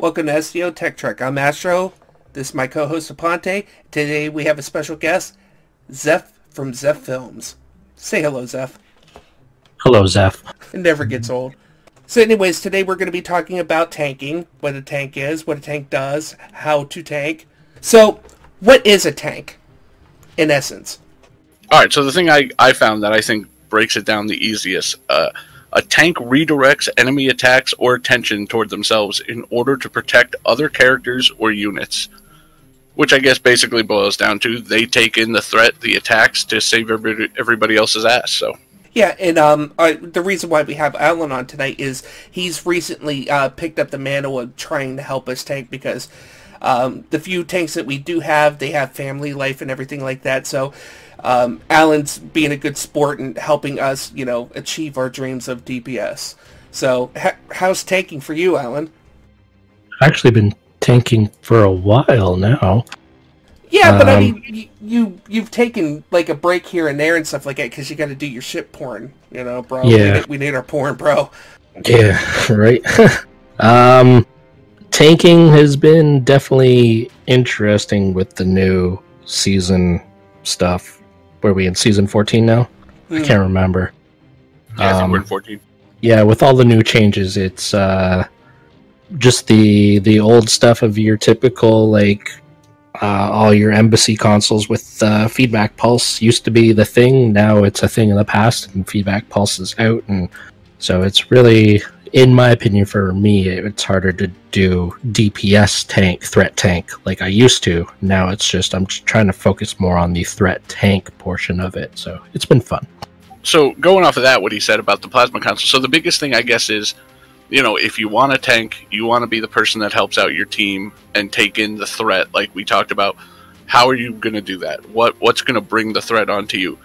Welcome to STO Tech Trek. I'm Astro. This is my co-host Aponte. Today we have a special guest, Zeph from Zefilms. Say hello, Zeph. Hello, Zeph. It never gets old. So anyways, today we're going to be talking about tanking, what a tank is, what a tank does, how to tank. So, what is a tank, in essence? Alright, so the thing I found that I think breaks it down the easiest, a tank redirects enemy attacks or attention toward themselves in order to protect other characters or units. Which I guess basically boils down to they take in the threat, the attacks, to save everybody else's ass, so... Yeah, and the reason why we have Alan on tonight is he's recently picked up the mantle of trying to help us tank because the few tanks that we do have, they have family life and everything like that. So Alan's being a good sport and helping us, achieve our dreams of DPS. So how's tanking for you, Alan? I've actually been tanking for a while now. Yeah, but I mean, you've taken like a break here and there and stuff like that because you got to do your shit porn, bro. Yeah, we need our porn, bro. Yeah, right. Tanking has been definitely interesting with the new season stuff. Where are we in season 14 now? I can't remember. Yeah, I think we're in 14. Yeah, with all the new changes, it's just the old stuff of your typical all your embassy consoles with feedback pulse used to be the thing. Now it's a thing of the past, and feedback pulse is out, and so it's really, in my opinion, for me, it's harder to do DPS tank, threat tank, like I used to. Now it's just I'm just trying to focus more on the threat tank portion of it. So it's been fun. So going off of that, what he said about the plasma console. So the biggest thing, I guess, is if you want to tank, you want to be the person that helps out your team and take in the threat, like we talked about. How are you going to do that? What's going to bring the threat onto you?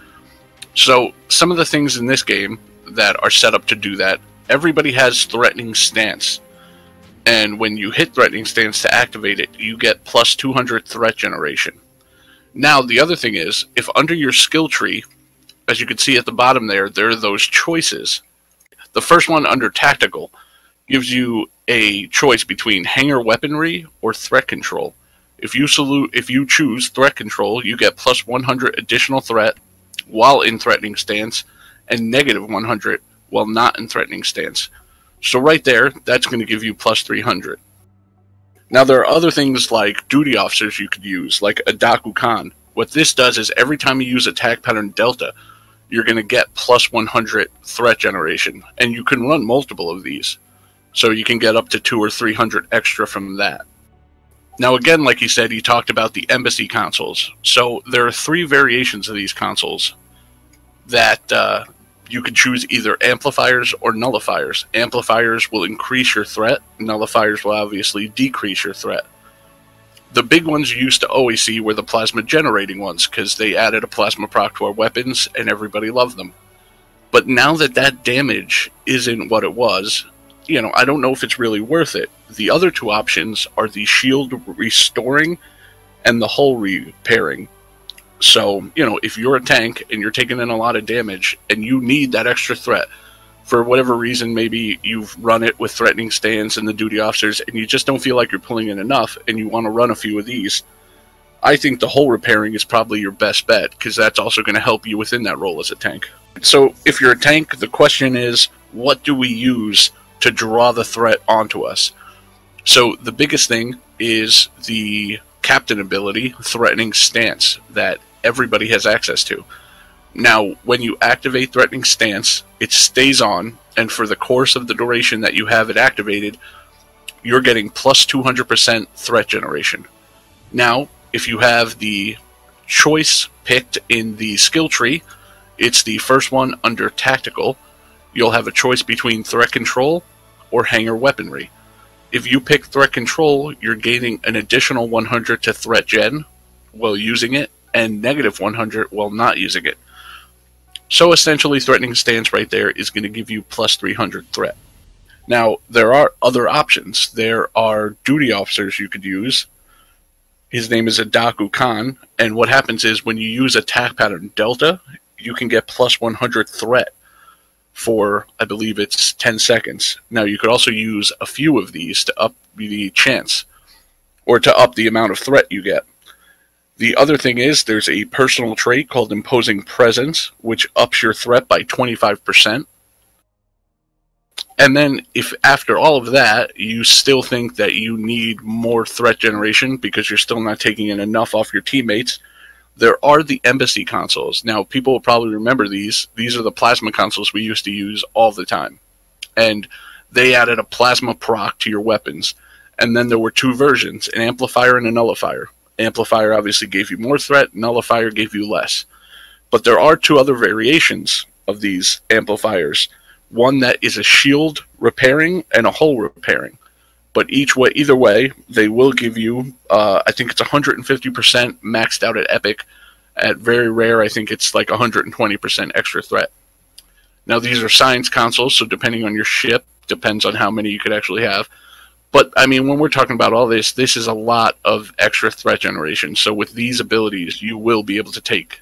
So some of the things in this game that are set up to do that, everybody has threatening stance. And when you hit threatening stance to activate it, you get plus 200 threat generation. Now, the other thing is, if under your skill tree, as you can see at the bottom there are those choices. The first one under tactical gives you a choice between hanger weaponry or threat control. If you choose threat control, you get plus 100 additional threat while in threatening stance, and negative 100 while not in threatening stance. So right there, that's going to give you plus 300. Now there are other things like duty officers you could use, like Adaku Khan. What this does is every time you use attack pattern Delta, you're going to get plus 100 threat generation, and you can run multiple of these. So you can get up to 200 or 300 extra from that. Now again, like he said, he talked about the embassy consoles. So there are 3 variations of these consoles that you can choose either amplifiers or nullifiers. Amplifiers will increase your threat, nullifiers will obviously decrease your threat. The big ones you used to always see were the plasma generating ones, because they added a plasma proc to our weapons and everybody loved them. But now that damage isn't what it was, I don't know if it's really worth it. The other 2 options are the shield restoring and the hull repairing. So, if you're a tank and you're taking in a lot of damage and you need that extra threat, for whatever reason, maybe you've run it with threatening stance and the duty officers and you just don't feel like you're pulling in enough and you want to run a few of these, I think the hull repairing is probably your best bet, because that's also going to help you within that role as a tank. So, if you're a tank, the question is, what do we use to draw the threat onto us? So the biggest thing is the captain ability, threatening stance, that everybody has access to. Now, when you activate threatening stance, it stays on, and for the course of the duration that you have it activated, you're getting plus 200% threat generation. Now, if you have the choice picked in the skill tree, it's the first one under tactical. You'll have a choice between threat control or hanger weaponry. If you pick threat control, you're gaining an additional 100 to threat gen while using it, and negative 100 while not using it. So essentially, threatening stance right there is going to give you plus 300 threat. Now, there are other options. There are duty officers you could use. His name is Adaku Khan, and what happens is when you use attack pattern Delta, you can get plus 100 threat. for, I believe it's 10 seconds. Now, you could also use a few of these to up the chance, or to up the amount of threat you get. The other thing is, there's a personal trait called Imposing Presence, which ups your threat by 25%. And then, if after all of that, you still think that you need more threat generation because you're still not taking in enough off your teammates, there are the embassy consoles. Now, people will probably remember these. These are the plasma consoles we used to use all the time. And they added a plasma proc to your weapons. And then there were two versions, an amplifier and a nullifier. Amplifier obviously gave you more threat, nullifier gave you less. But there are two other variations of these amplifiers. One that is a shield repairing and a hull repairing. But either way, they will give you, I think it's 150% maxed out at Epic. At very rare, I think it's like 120% extra threat. Now, these are science consoles, so depending on your ship, depends on how many you could actually have. But, I mean, when we're talking about all this, this is a lot of extra threat generation. So with these abilities, you will be able to take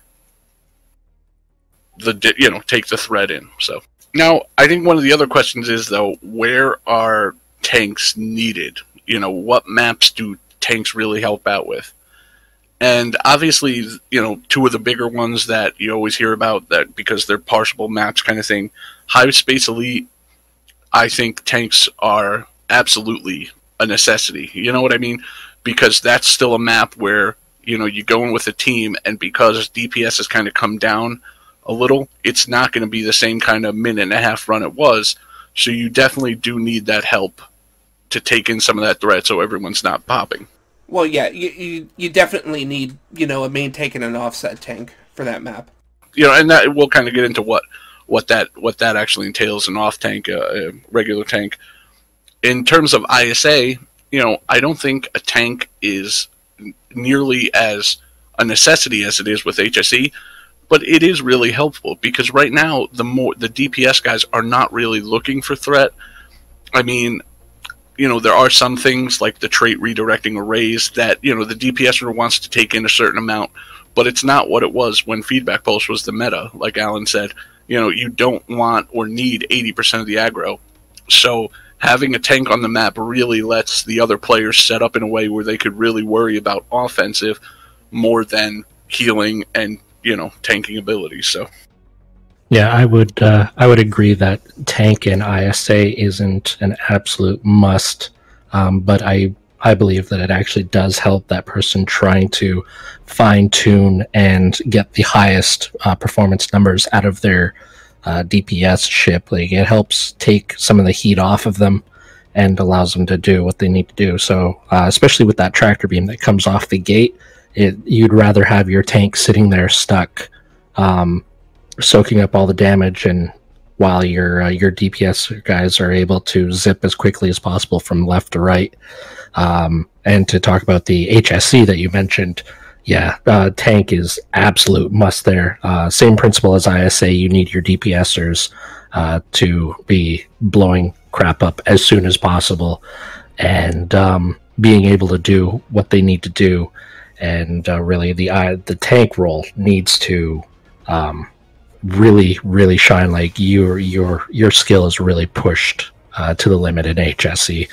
the threat in. So now, I think one of the other questions is, though, where are tanks needed? What maps do tanks really help out with? And obviously, two of the bigger ones that you always hear about, that because they're partiable maps kind of thing, Hyperspace Elite, I think tanks are absolutely a necessity. You know what I mean? Because that's still a map where, you go in with a team, and because DPS has kind of come down a little, it's not going to be the same kind of minute and a half run it was. So you definitely do need that help to take in some of that threat so everyone's not popping. Well, yeah, you definitely need, a main tank and an offset tank for that map. And that we'll kind of get into what that actually entails, an off tank, a regular tank. In terms of ISA, I don't think a tank is nearly as a necessity as it is with HSE, but it is really helpful because right now the DPS guys are not really looking for threat. I mean, there are some things like the trait redirecting arrays that, the DPSer wants to take in a certain amount, but it's not what it was when Feedback Pulse was the meta. Like Alan said, you don't want or need 80% of the aggro. So having a tank on the map really lets the other players set up in a way where they could really worry about offensive more than healing and, tanking abilities. So yeah, I would agree that tank and ISA isn't an absolute must, but I believe that it actually does help that person trying to fine tune and get the highest performance numbers out of their DPS ship. Like, it helps take some of the heat off of them and allows them to do what they need to do. So especially with that tractor beam that comes off the gate, you'd rather have your tank sitting there stuck, soaking up all the damage, and while your DPS guys are able to zip as quickly as possible from left to right. And to talk about the HSC that you mentioned, yeah, tank is absolute must there. Same principle as ISA, you need your DPSers to be blowing crap up as soon as possible and being able to do what they need to do. And really, the tank role needs to really shine. Like your skill is really pushed to the limit in HSE.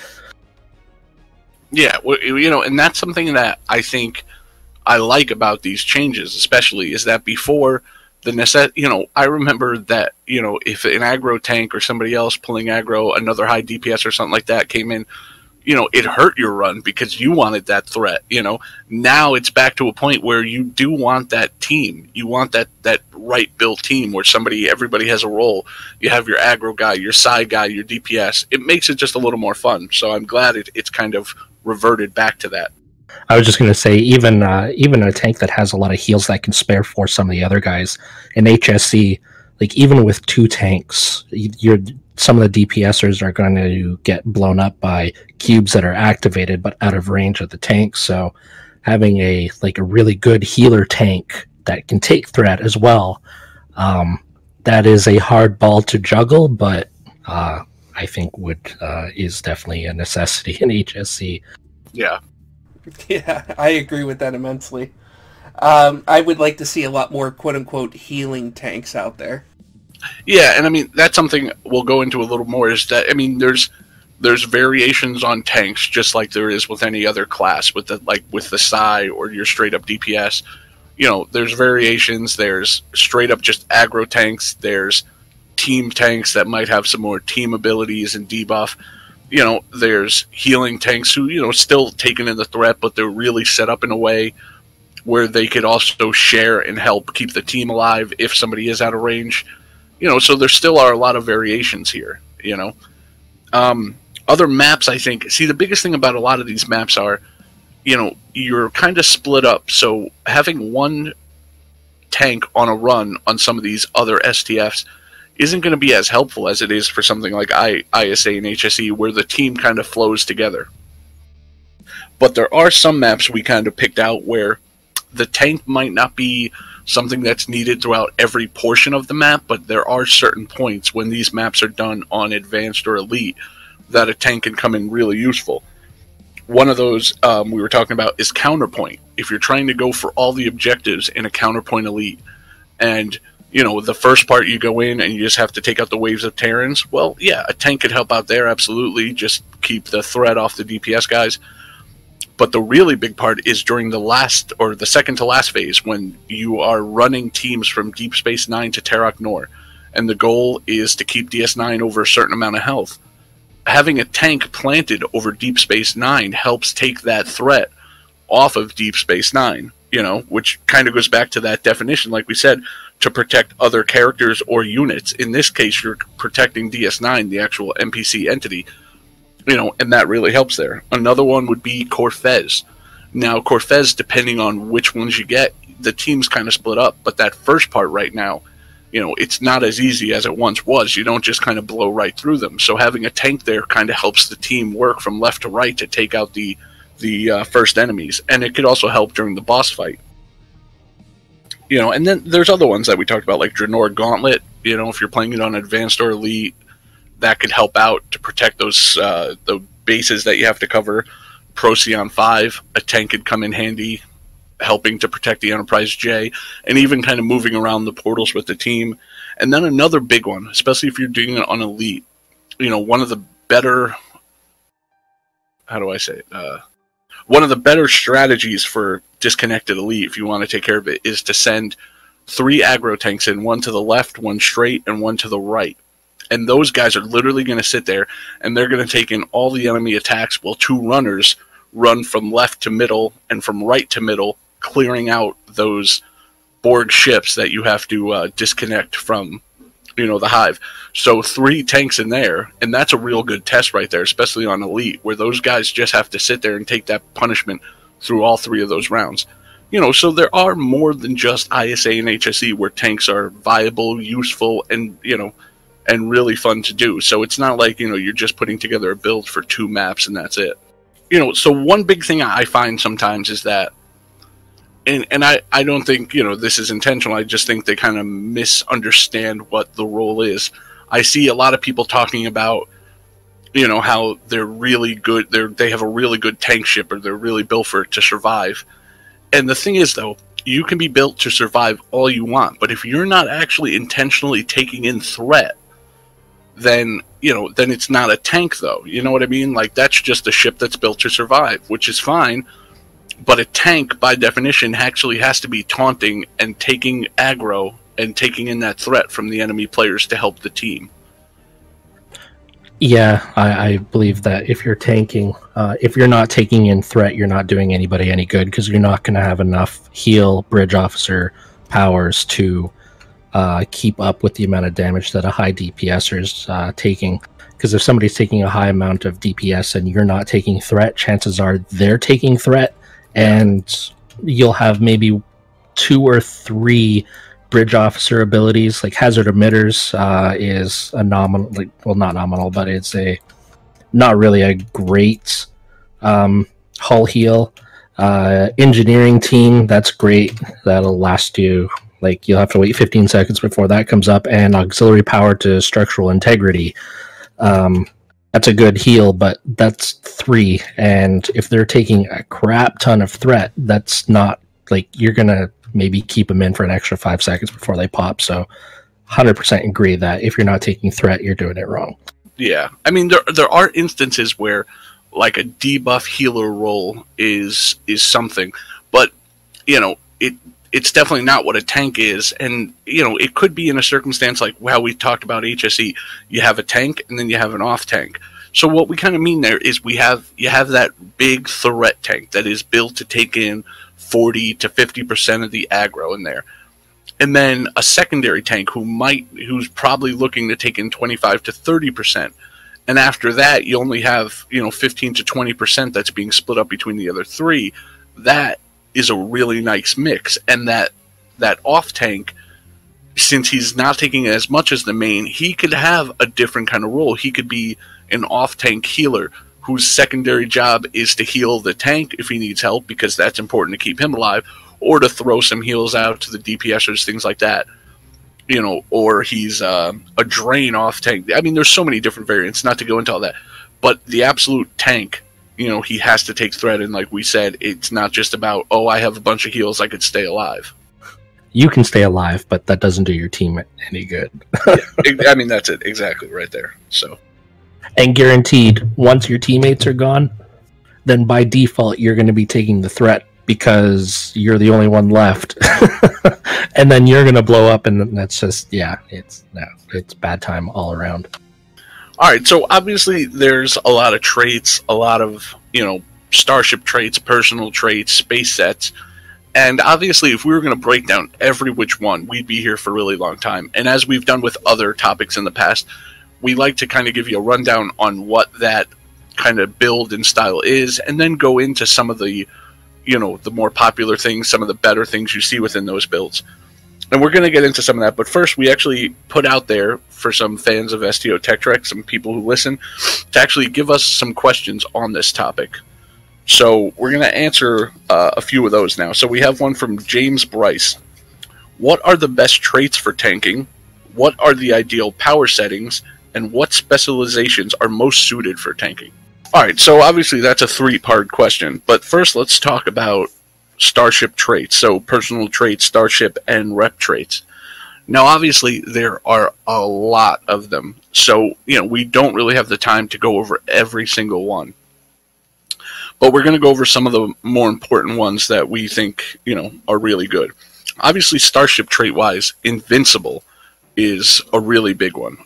Yeah, and that's something that I think I like about these changes, especially, is that before I remember that, if an aggro tank or somebody else pulling aggro, another high DPS or something like that came in, it hurt your run because you wanted that threat. Now it's back to a point where you do want that team. You want that right built team where everybody has a role. You have your aggro guy, your side guy, your DPS. It makes it just a little more fun. So I'm glad it's kind of reverted back to that. I was just going to say, even a tank that has a lot of heals that can spare for some of the other guys in HSC, like even with two tanks, some of the DPSers are going to get blown up by cubes that are activated but out of range of the tank. So having a really good healer tank that can take threat as well, that is a hard ball to juggle, but I think is definitely a necessity in HSC. Yeah. Yeah, I agree with that immensely. I would like to see a lot more quote-unquote healing tanks out there. Yeah, and I mean that's something we'll go into a little more. Is that I mean there's variations on tanks just like there is with any other class with the Psi or your straight up DPS. You know, there's variations. There's straight up just aggro tanks. There's team tanks that might have some more team abilities and debuff. You know, there's healing tanks who, you know, still taking in the threat, but they're really set up in a way where they could also share and help keep the team alive if somebody is out of range. You know, so there still are a lot of variations here, you know. Other maps, I think, see, the biggest thing about a lot of these maps are, you know, you're kind of split up. So having one tank on a run on some of these other STFs isn't going to be as helpful as it is for something like ISA and HSE, where the team kind of flows together. But there are some maps we kind of picked out where the tank might not be something that's needed throughout every portion of the map, but there are certain points when these maps are done on Advanced or Elite that a tank can come in really useful. One of those we were talking about is Counterpoint. If you're trying to go for all the objectives in a Counterpoint Elite, and you know, the first part you go in and you just have to take out the waves of Terrans, well, yeah, a tank could help out there, absolutely. Just keep the threat off the DPS guys. But the really big part is during the last, or the second to last phase, when you are running teams from Deep Space Nine to Terok Nor, and the goal is to keep DS9 over a certain amount of health. Having a tank planted over Deep Space Nine helps take that threat off of Deep Space Nine, you know, which kind of goes back to that definition, like we said, to protect other characters or units. In this case, you're protecting DS9, the actual NPC entity, you know, and that really helps there. Another one would be Corfez. Now, Corfez, depending on which ones you get, the team's kind of split up, but that first part right now, you know, it's not as easy as it once was. You don't just kind of blow right through them. So having a tank there kind of helps the team work from left to right to take out the first enemies, and it could also help during the boss fight. You know, and then there's other ones that we talked about, like Draenor Gauntlet. You know, if you're playing it on Advanced or Elite, that could help out to protect those the bases that you have to cover. Procyon 5, a tank could come in handy, helping to protect the Enterprise J, and even kind of moving around the portals with the team. And then another big one, especially if you're doing it on Elite, you know, one of the better, one of the better strategies for disconnected Elite, if you want to take care of it, is to send 3 aggro tanks in, one to the left, one straight, and one to the right. And those guys are literally going to sit there, and they're going to take in all the enemy attacks, while 2 runners run from left to middle and from right to middle, clearing out those Borg ships that you have to disconnect from, you know, the hive. So 3 tanks in there, and that's a real good test right there, especially on Elite, where those guys just have to sit there and take that punishment through all 3 of those rounds. You know, so there are more than just ISA and HSE where tanks are viable, useful, and, you know, and really fun to do. So it's not like, you know, you're just putting together a build for 2 maps and that's it. You know, so one big thing I find sometimes is that, and I don't think, you know, this is intentional, I just think they kind of misunderstand what the role is. I see a lot of people talking about, you know, how they're really good, they have a really good tank ship, or they're really built for it to survive. And the thing is, though, you can be built to survive all you want, but if you're not actually intentionally taking in threat, then, you know, then it's not a tank, though. You know what I mean? Like, that's just a ship that's built to survive, which is fine. But a tank, by definition, actually has to be taunting and taking aggro and taking in that threat from the enemy players to help the team. Yeah, I believe that if you're tanking, if you're not taking in threat, you're not doing anybody any good, because you're not going to have enough heal bridge officer powers to keep up with the amount of damage that a high DPSer is taking. Because if somebody's taking a high amount of DPS and you're not taking threat, chances are they're taking threat, and you'll have maybe 2 or 3 bridge officer abilities. Like Hazard Emitters is a nominal, like, well, not nominal, but it's a not really a great hull heal. Engineering Team, that's great. That'll last you, like, you'll have to wait 15 seconds before that comes up. And Auxiliary Power to Structural Integrity, that's a good heal, but that's 3. And if they're taking a crap ton of threat, that's not, like, you're gonna maybe keep them in for an extra 5 seconds before they pop. So 100% agree that if you're not taking threat, you're doing it wrong. Yeah, I mean there are instances where like a debuff healer role is something, but you know it's definitely not what a tank is, and you know it could be in a circumstance like how we talked about HSE. You have a tank and then you have an off tank. So what we kind of mean there is you have that big threat tank that is built to take in 40 to 50% of the aggro in there. And then a secondary tank who's probably looking to take in 25 to 30%. And after that, you only have, 15 to 20% that's being split up between the other three. That is a really nice mix. And that off tank, since he's not taking as much as the main, he could have a different kind of role. He could be an off tank healer whose secondary job is to heal the tank if he needs help, because that's important to keep him alive, or to throw some heals out to the DPSers, things like that. Or he's a drain off tank. I mean, there's so many different variants, not to go into all that. But the absolute tank, he has to take threat, and like we said, it's not just about, I have a bunch of heals, I could stay alive. You can stay alive, but that doesn't do your team any good. I mean, that's it. Exactly, right there. So, and guaranteed, once your teammates are gone, then by default, you're going to be taking the threat, because you're the only one left. And then you're going to blow up, and that's just, it's bad time all around. All right, so obviously there's a lot of traits, a lot of, starship traits, personal traits, space sets. And obviously if we were going to break down every which one, we'd be here for a really long time. And as we've done with other topics in the past, we like to kind of give you a rundown on what that kind of build and style is, and then go into some of the the more popular things, some of the better things you see within those builds. And we're going to get into some of that, but first we actually put out there for some fans of STO Tech Trek, some people who listen, to actually give us some questions on this topic. So we're going to answer a few of those now. So we have one from James Bryce. What are the best traits for tanking? What are the ideal power settings? And what specializations are most suited for tanking? Alright, so obviously that's a three-part question, but first let's talk about starship traits, so personal traits, starship, and rep traits. Now obviously there are a lot of them, so we don't really have the time to go over every single one. But we're going to go over some of the more important ones that we think, are really good. Obviously starship trait-wise, invincible is a really big one.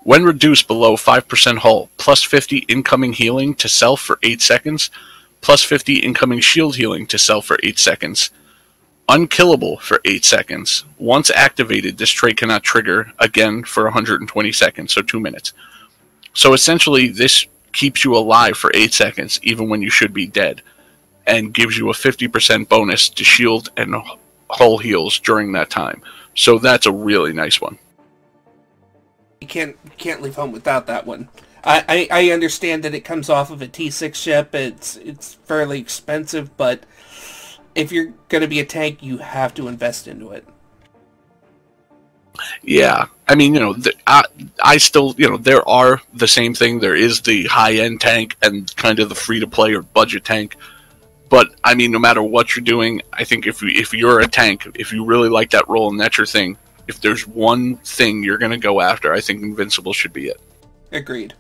When reduced below 5% hull, plus 50 incoming healing to self for 8 seconds, plus 50 incoming shield healing to self for 8 seconds. Unkillable for 8 seconds. Once activated, this trait cannot trigger again for 120 seconds, so 2 minutes. So essentially, this keeps you alive for 8 seconds, even when you should be dead, and gives you a 50% bonus to shield and hull heals during that time. So that's a really nice one. You can't leave home without that one. I understand that it comes off of a T6 ship. It's fairly expensive, but if you're going to be a tank, you have to invest into it. Yeah, I mean, I still, there are the same thing. There is the high-end tank and kind of the free-to-play or budget tank. But, I mean, no matter what you're doing, I think if you're a tank, if you really like that role and that's your thing, if there's one thing you're going to go after, I think Invincible should be it. Agreed.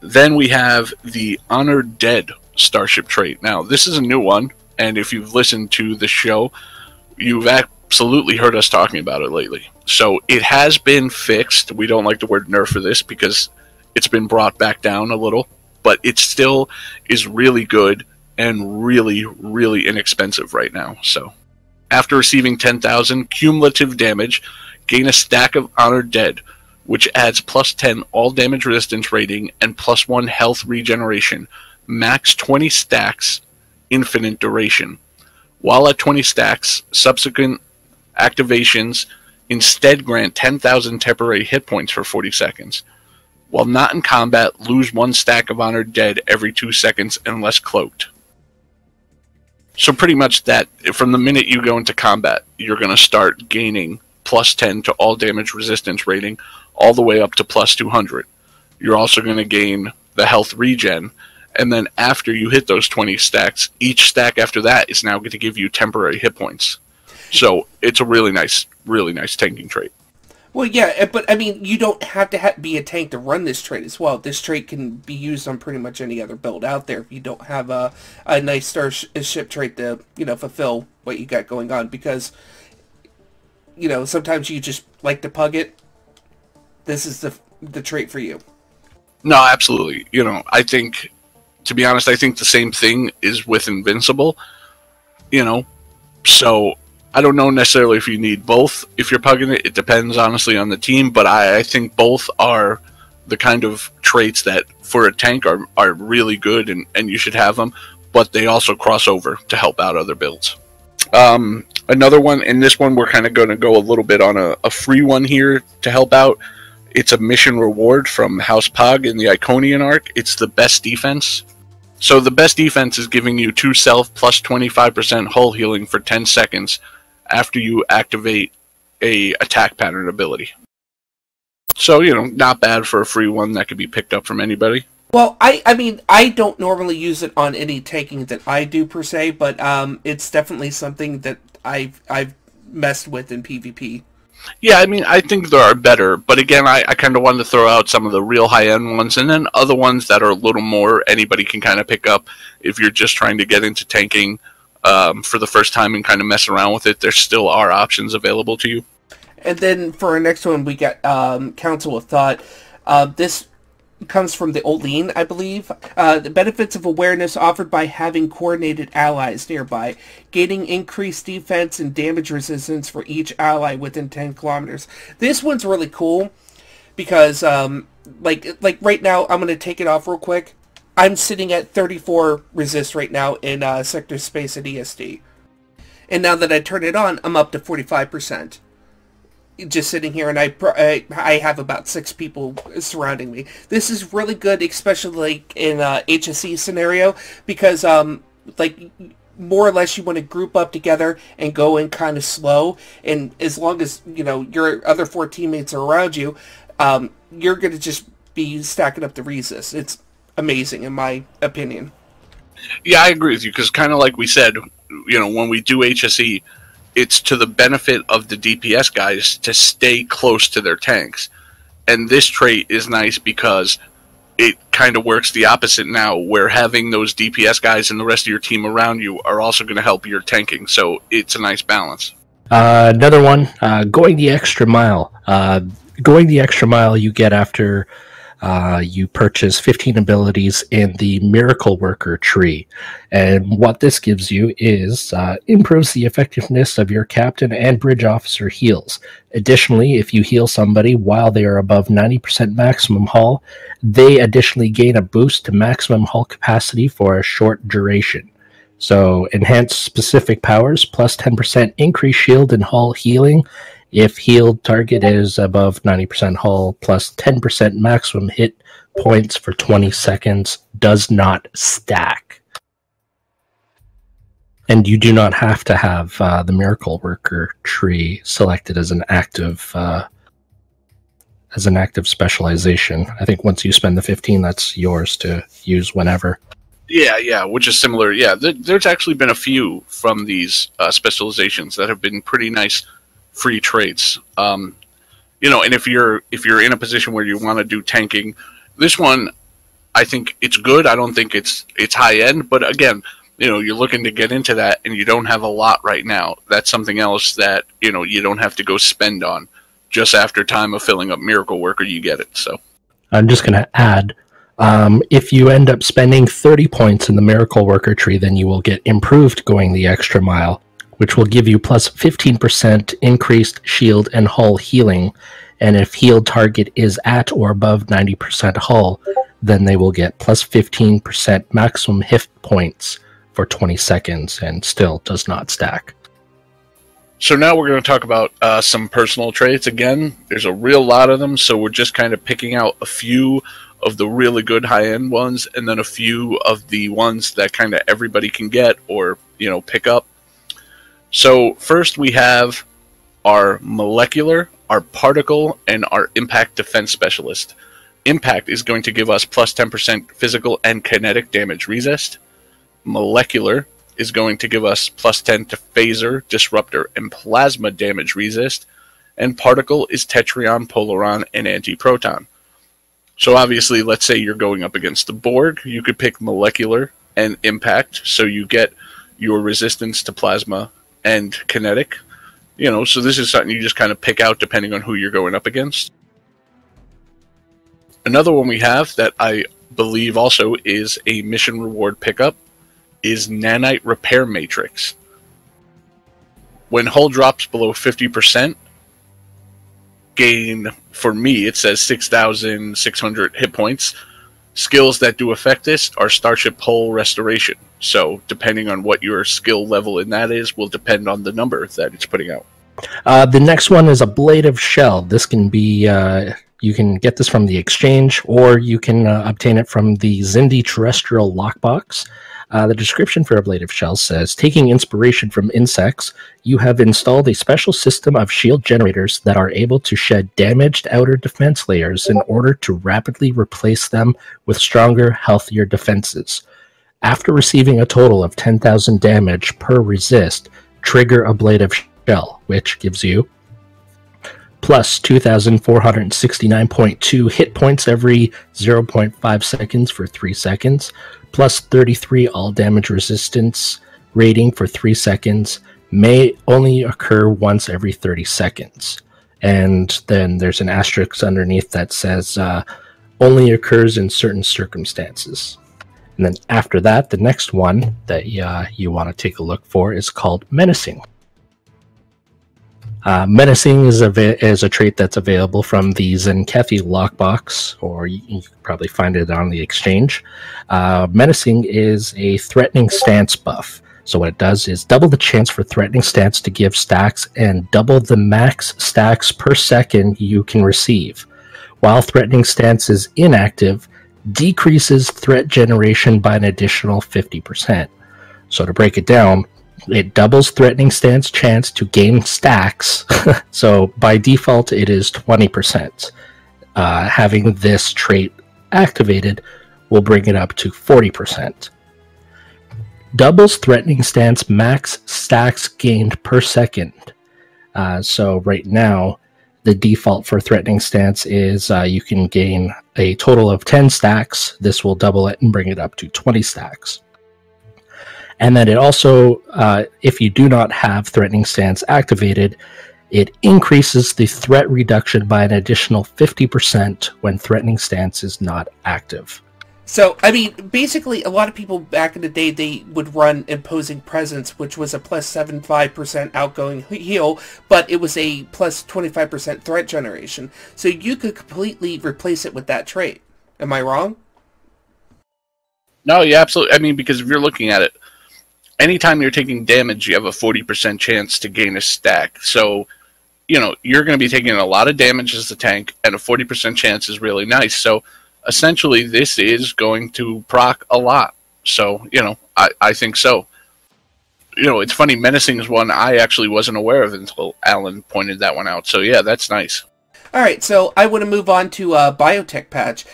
Then we have the Honored Dead starship trait. Now, this is a new one, and if you've listened to the show, you've absolutely heard us talking about it lately. So it has been fixed. We don't like the word nerf for this because it's been brought back down a little, but it still is really good and really, really inexpensive right now. So after receiving 10,000 cumulative damage, gain a stack of Honored Dead, which adds plus 10 all damage resistance rating and plus 1 health regeneration, max 20 stacks, infinite duration. While at 20 stacks, subsequent activations instead grant 10,000 temporary hit points for 40 seconds. While not in combat, lose 1 stack of Honored Dead every 2 seconds unless cloaked. So pretty much that, from the minute you go into combat, you're going to start gaining plus 10 to all damage resistance rating, all the way up to plus 200. You're also going to gain the health regen, and then after you hit those 20 stacks, each stack after that is now going to give you temporary hit points. So it's a really nice tanking trait. Well, yeah, but I mean, you don't have to be a tank to run this trait as well. This trait can be used on pretty much any other build out there if you don't have a nice starship trait to, fulfill what you got going on. Because, sometimes you just like to pug it. This is the trait for you. No, absolutely. I think, to be honest, I think the same thing is with Invincible. So I don't know necessarily if you need both. If you're pugging it, it depends honestly on the team, but I think both are the kind of traits that for a tank are really good and you should have them, but they also cross over to help out other builds. Another one, and this one we're kind of going to go a little bit on a free one here to help out. It's a mission reward from House Pog in the Iconian arc. It's the best defense. So the best defense is giving you 2 self plus 25% hull healing for 10 seconds after you activate a attack pattern ability. So, not bad for a free one that could be picked up from anybody. Well, I mean, I don't normally use it on any tanking that I do per se, but it's definitely something that I've messed with in PvP. Yeah, I mean, I think there are better, but again, I kind of wanted to throw out some of the real high-end ones, and then other ones that are a little more anybody can kind of pick up if you're just trying to get into tanking for the first time and kind of mess around with it. There still are options available to you. And then for our next one, we got Council of Thought. This comes from the Oden, I believe. The benefits of awareness offered by having coordinated allies nearby. Gaining increased defense and damage resistance for each ally within 10 kilometers. This one's really cool because, like right now, I'm going to take it off real quick. I'm sitting at 34 resist right now in sector space at ESD. And now that I turn it on, I'm up to 45%. Just sitting here, and I have about 6 people surrounding me. This is really good, especially in HSE scenario, because more or less you want to group up together and go in kind of slow, and as long as your other 4 teammates are around you, you're going to just be stacking up the resist. It's amazing in my opinion. Yeah, I agree with you, because kind of like we said, when we do HSE, it's to the benefit of the DPS guys to stay close to their tanks. And this trait is nice because it kind of works the opposite now, where having those DPS guys and the rest of your team around you are also going to help your tanking. So it's a nice balance. Another one, going the extra mile. Going the extra mile you get after you purchase 15 abilities in the Miracle Worker tree. And what this gives you is improves the effectiveness of your captain and bridge officer heals. Additionally, if you heal somebody while they are above 90% maximum hull, they additionally gain a boost to maximum hull capacity for a short duration. So enhance specific powers, plus 10% increased shield and hull healing. If healed target is above 90% hull, plus 10% maximum hit points for 20 seconds, does not stack. And you do not have to have the Miracle Worker tree selected as an active specialization. I think once you spend the 15, that's yours to use whenever. Yeah, which is similar. Yeah, there's actually been a few from these specializations that have been pretty nice free traits. And if you're in a position where you want to do tanking, this one, I think it's good. I don't think it's high end, but again, you're looking to get into that and you don't have a lot right now. That's something else that, you don't have to go spend on. Just after time of filling up Miracle Worker, you get it. So I'm just going to add, if you end up spending 30 points in the Miracle Worker tree, then you will get improved going the extra mile, which will give you plus 15% increased shield and hull healing. And if healed target is at or above 90% hull, then they will get plus 15% maximum hit points for 20 seconds and still does not stack. So now we're going to talk about some personal traits. Again, there's a real lot of them, so we're just kind of picking out a few of the really good high-end ones and then a few of the ones that kind of everybody can get or, pick up. So first we have our molecular, our particle, and our impact defense specialist. Impact is going to give us plus 10% physical and kinetic damage resist. Molecular is going to give us plus 10 to Phaser, Disruptor, and Plasma damage resist. And Particle is Tetrion, Polaron, and Anti-Proton. So obviously, let's say you're going up against the Borg, you could pick Molecular and Impact, so you get your resistance to Plasma and Kinetic. You know, so this is something you just kind of pick out depending on who you're going up against. Another one we have that I believe also is a mission reward pickup is Nanite Repair Matrix. When hull drops below 50%, gain, for me, it says 6,600 hit points. Skills that do affect this are Starship Hull Restoration. So, depending on what your skill level in that is, will depend on the number that it's putting out. The next one is Ablative Shell. This can be, you can get this from the exchange, or you can obtain it from the Xindi Terrestrial Lockbox. The description for Ablative Shell says, taking inspiration from insects, you have installed a special system of shield generators that are able to shed damaged outer defense layers in order to rapidly replace them with stronger, healthier defenses. After receiving a total of 10,000 damage per resist, trigger Ablative Shell, which gives you plus 2,469.2 hit points every 0.5 seconds for 3 seconds, plus 33 all damage resistance rating for 3 seconds, may only occur once every 30 seconds. And then there's an asterisk underneath that says only occurs in certain circumstances. And then after that, the next one that you want to take a look for is called Menacing. Menacing is a trait that's available from the Zenkethi lockbox, or you can probably find it on the exchange. Menacing is a threatening stance buff. So what it does is double the chance for threatening stance to give stacks and double the max stacks per second you can receive. While threatening stance is inactive, decreases threat generation by an additional 50%. So to break it down, it doubles threatening stance chance to gain stacks. So by default, it is 20%. Having this trait activated will bring it up to 40%. Doubles threatening stance max stacks gained per second. So right now, the default for threatening stance is you can gain a total of 10 stacks. This will double it and bring it up to 20 stacks. And then it also, if you do not have threatening stance activated, it increases the threat reduction by an additional 50% when threatening stance is not active. So, I mean, basically, a lot of people back in the day, they would run Imposing Presence, which was a plus 75% outgoing heal, but it was a plus 25% threat generation. So you could completely replace it with that trait. Am I wrong? No, yeah, absolutely. I mean, because if you're looking at it, anytime you're taking damage, you have a 40% chance to gain a stack. So, you know, you're going to be taking a lot of damage as a tank, and a 40% chance is really nice. So, essentially, this is going to proc a lot. So, you know, I think so. You know, it's funny, Menacing is one I actually wasn't aware of until Alan pointed that one out. So, yeah, that's nice. Alright, so I want to move on to Biotech Patch.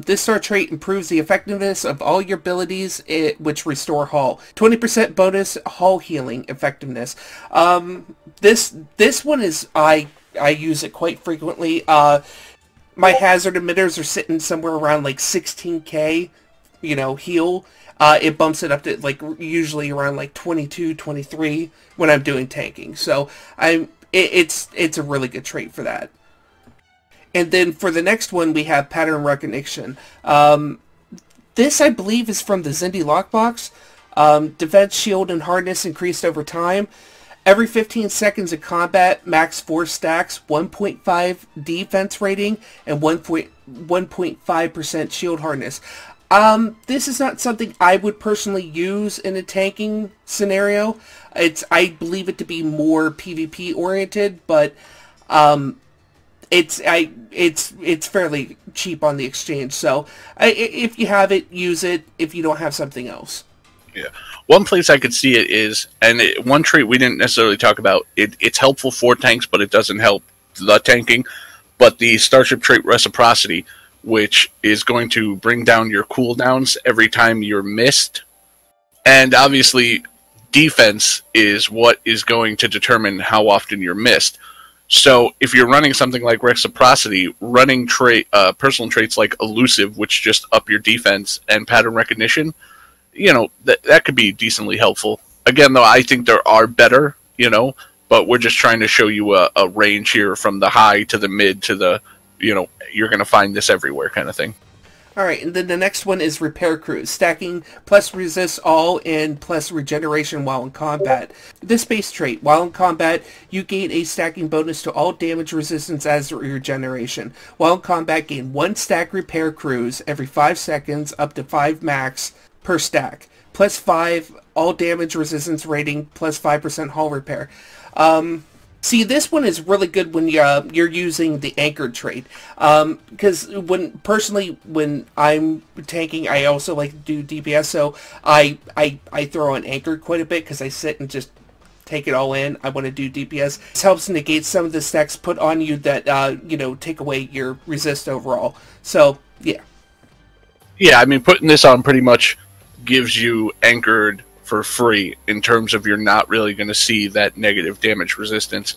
This star trait improves the effectiveness of all your abilities which restore hull. 20% bonus hull healing effectiveness. This one is, I use it quite frequently. My hazard emitters are sitting somewhere around like 16k, you know, heal. It bumps it up to like usually around like 22, 23 when I'm doing tanking. So it's a really good trait for that. And then for the next one, we have Pattern Recognition. This, I believe, is from the Xindi Lockbox. Defense, shield, and hardness increased over time. Every 15 seconds of combat, max 4 stacks, 1.5 defense rating, and 1.5% shield hardness. This is not something I would personally use in a tanking scenario. I believe it to be more PvP oriented, but it's fairly cheap on the exchange. So if you have it, use it. If you don't have something else. Yeah. One place I could see it is, and one trait we didn't necessarily talk about, it's helpful for tanks, but it doesn't help the tanking, but the Starship trait Reciprocity, which is going to bring down your cooldowns every time you're missed. And obviously, defense is what is going to determine how often you're missed. So if you're running something like Reciprocity, running personal traits like Elusive, which just up your defense, and Pattern Recognition, you know, that could be decently helpful. Again, though, I think there are better, you know, but we're just trying to show you a range here from the high to the mid to the, you know, you're going to find this everywhere kind of thing. Alright, and then the next one is Repair Crew. Stacking plus resist all and plus regeneration while in combat. This base trait, while in combat, you gain a stacking bonus to all damage resistance as regeneration. While in combat, gain 1 stack Repair Crews every 5 seconds, up to 5 max per stack. Plus 5 all damage resistance rating, plus 5% hull repair. See, this one is really good when you're using the anchored trait, because when I'm tanking, I also like to do DPS, so I throw on anchored quite a bit because I sit and just take it all in. I want to do DPS. This helps negate some of the stacks put on you that you know, take away your resist overall. So yeah. Yeah, I mean, putting this on pretty much gives you anchored for free in terms of you're not really going to see that negative damage resistance.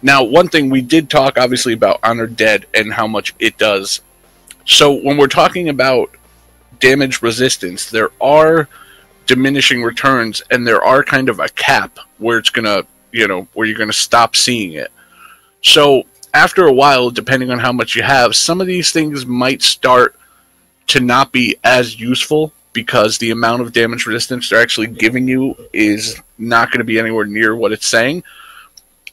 Now, one thing we did talk obviously about Honored Dead and how much it does. So when we're talking about damage resistance, there are diminishing returns and there are kind of a cap where it's going to, you know, where you're going to stop seeing it. So after a while, depending on how much you have, some of these things might start to not be as useful, because the amount of damage resistance they're actually giving you is not going to be anywhere near what it's saying.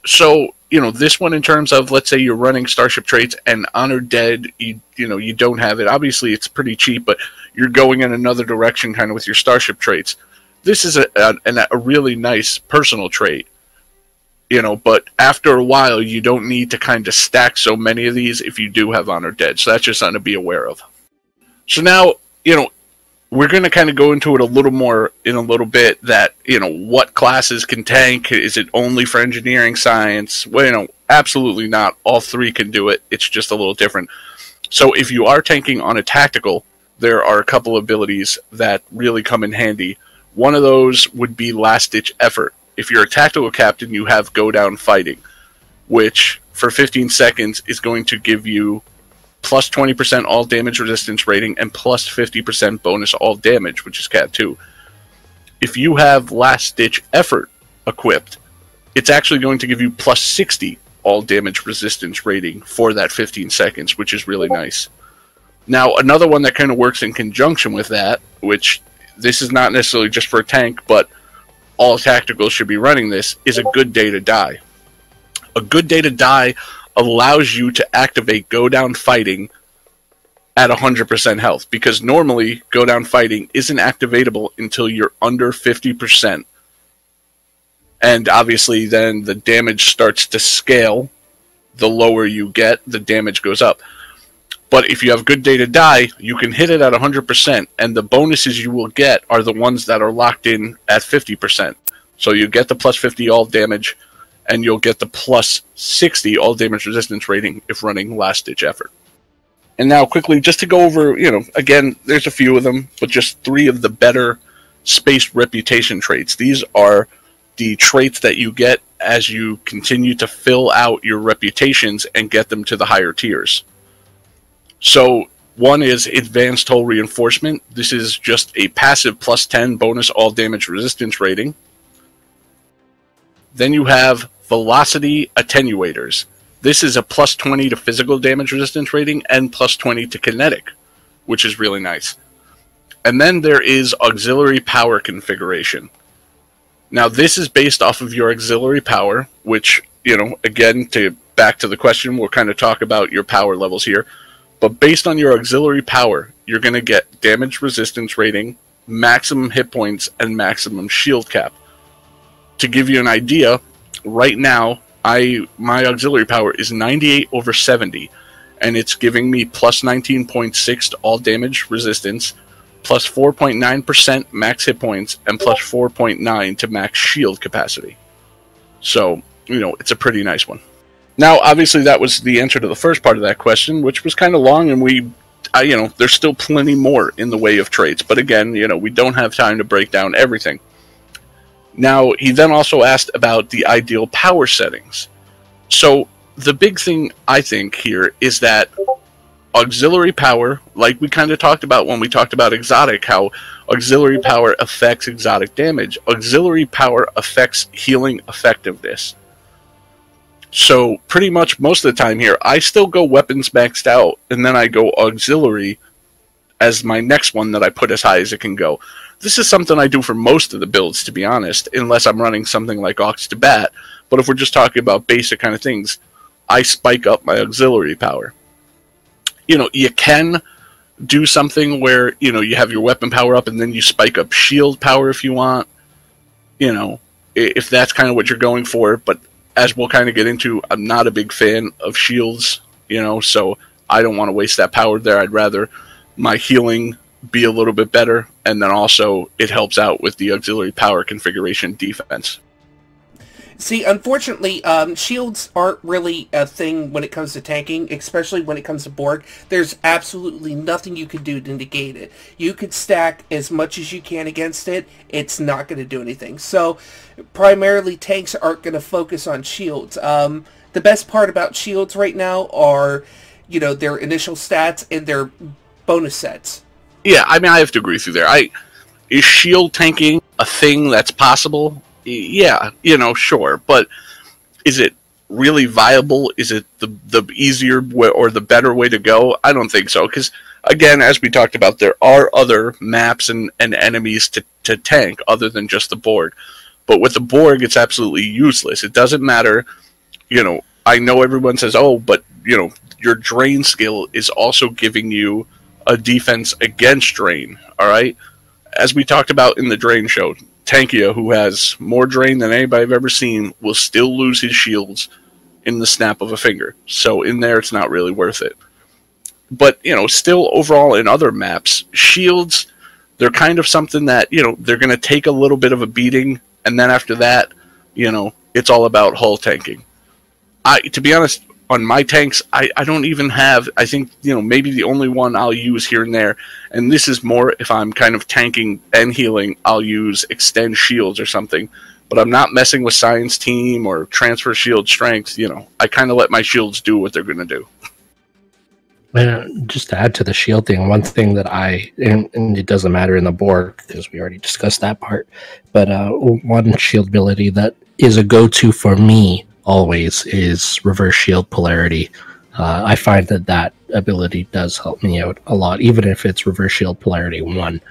So, you know, this one in terms of, let's say you're running Starship traits and Honored Dead, you know, you don't have it. Obviously, it's pretty cheap, but you're going in another direction kind of with your Starship traits. This is a really nice personal trait, you know, but after a while, you don't need to kind of stack so many of these if you do have Honored Dead. So that's just something to be aware of. So now, you know, we're going to kind of go into it a little more in a little bit, that, you know, what classes can tank. Is it only for engineering science? Well, you know, absolutely not. All 3 can do it. It's just a little different. So if you are tanking on a tactical, there are a couple abilities that really come in handy. One of those would be Last Ditch Effort. If you're a tactical captain, you have Go Down Fighting, which for 15 seconds is going to give you plus 20% all damage resistance rating, and plus 50% bonus all damage, which is Cat 2. If you have Last Ditch Effort equipped, it's actually going to give you plus 60 all damage resistance rating for that 15 seconds, which is really nice. Now, another one that kind of works in conjunction with that, which this is not necessarily just for a tank, but all tacticals should be running this, is A Good Day to Die. A Good Day to Die allows you to activate Go Down Fighting at 100% health, because normally Go Down Fighting isn't activatable until you're under 50%. And obviously then the damage starts to scale. The lower you get, the damage goes up. But if you have Good Day to Die, you can hit it at 100%, and the bonuses you will get are the ones that are locked in at 50%. So you get the plus 50 all damage, and you'll get the plus 60 all damage resistance rating if running Last Ditch Effort. And now quickly, just to go over, you know, again, there's a few of them, but just 3 of the better space reputation traits. These are the traits that you get as you continue to fill out your reputations and get them to the higher tiers. So one is Advanced Hull Reinforcement. This is just a passive plus 10 bonus all damage resistance rating. Then you have Velocity Attenuators. This is a plus 20 to physical damage resistance rating and plus 20 to kinetic, which is really nice. And then there is Auxiliary Power Configuration. Now this is based off of your auxiliary power, which, you know, again, back to the question, we'll kind of talk about your power levels here. But based on your auxiliary power, you're going to get damage resistance rating, maximum hit points, and maximum shield cap. To give you an idea, right now, my auxiliary power is 98 over 70, and it's giving me plus 19.6 to all damage resistance, plus 4.9% max hit points, and plus 4.9 to max shield capacity. So, you know, it's a pretty nice one. Now, obviously, that was the answer to the first part of that question, which was kind of long, and you know, there's still plenty more in the way of traits. But again, you know, we don't have time to break down everything. Now, he then also asked about the ideal power settings. So, the big thing, I think, here is that auxiliary power, like we kind of talked about when we talked about exotic, how auxiliary power affects exotic damage. Auxiliary power affects healing effectiveness. So, pretty much most of the time here, I still go weapons maxed out, and then I go auxiliary as my next one that I put as high as it can go. This is something I do for most of the builds, to be honest, unless I'm running something like Aux to Bat. But if we're just talking about basic kind of things, I spike up my auxiliary power. You know, you can do something where, you know, you have your weapon power up and then you spike up shield power if you want. You know, if that's kind of what you're going for. But as we'll kind of get into, I'm not a big fan of shields, you know, so I don't want to waste that power there. I'd rather my healing be a little bit better, and then also it helps out with the auxiliary power configuration defense. See, unfortunately, shields aren't really a thing when it comes to tanking, especially when it comes to Borg. There's absolutely nothing you can do to negate it. You could stack as much as you can against it, it's not going to do anything. So, primarily, tanks aren't going to focus on shields. The best part about shields right now are, you know, their initial stats and their bonus sets. Yeah, I mean, I have to agree with you there. Is shield tanking a thing that's possible? Yeah, you know, sure. But is it really viable? Is it the easier way or the better way to go? I don't think so. Because, again, as we talked about, there are other maps and enemies to tank other than just the Borg. But with the Borg, it's absolutely useless. It doesn't matter. You know, I know everyone says, oh, but, you know, your drain skill is also giving you a defense against drain, all right? As we talked about in the drain show, Tankia, who has more drain than anybody I've ever seen, will still lose his shields in the snap of a finger. So in there, it's not really worth it. But, you know, still overall in other maps, shields, they're kind of something that, you know, they're going to take a little bit of a beating, and then after that, you know, it's all about hull tanking. To be honest, on my tanks, I don't even have, I think, you know, maybe the only one I'll use here and there, and this is more if I'm kind of tanking and healing, I'll use extend shields or something, but I'm not messing with science team or transfer shield strength, you know, I kind of let my shields do what they're going to do. Just to add to the shield thing, one thing that and it doesn't matter in the Borg because we already discussed that part, but one shield ability that is a go-to for me always is reverse shield polarity. I find that ability does help me out a lot, even if it's reverse shield polarity 1.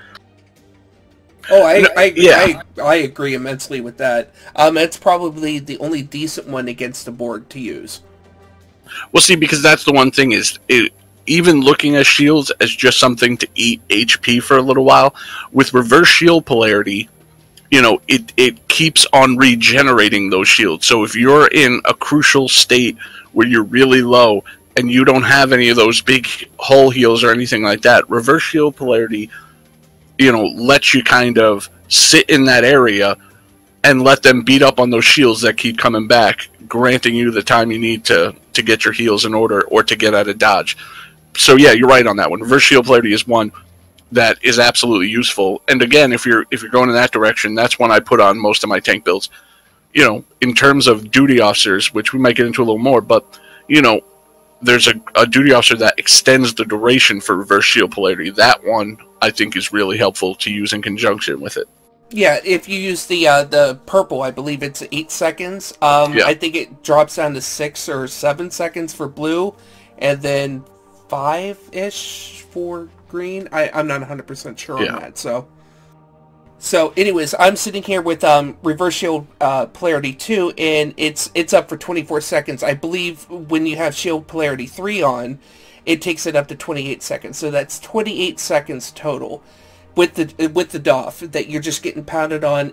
Oh, I agree immensely with that. It's probably the only decent one against the Borg to use. Well, see, because that's the one thing is, even looking at shields as just something to eat HP for a little while, with reverse shield polarity, you know, it keeps on regenerating those shields. So if you're in a crucial state where you're really low and you don't have any of those big hull heals or anything like that, reverse shield polarity, you know, lets you kind of sit in that area and let them beat up on those shields that keep coming back, granting you the time you need to get your heals in order or to get out of dodge. So yeah, you're right on that one. Reverse shield polarity is one that is absolutely useful. And again, if you're going in that direction, that's one I put on most of my tank builds. You know, in terms of duty officers, which we might get into a little more, but, you know, there's a duty officer that extends the duration for reverse shield polarity. That one, I think, is really helpful to use in conjunction with it. Yeah, if you use the purple, I believe it's 8 seconds. Yeah. I think it drops down to 6 or 7 seconds for blue, and then 5-ish for green. I'm not 100% sure on that. So anyways, I'm sitting here with reverse shield polarity 2, and it's up for 24 seconds. I believe when you have shield polarity 3 on, it takes it up to 28 seconds. So that's 28 seconds total with the DOF that you're just getting pounded on,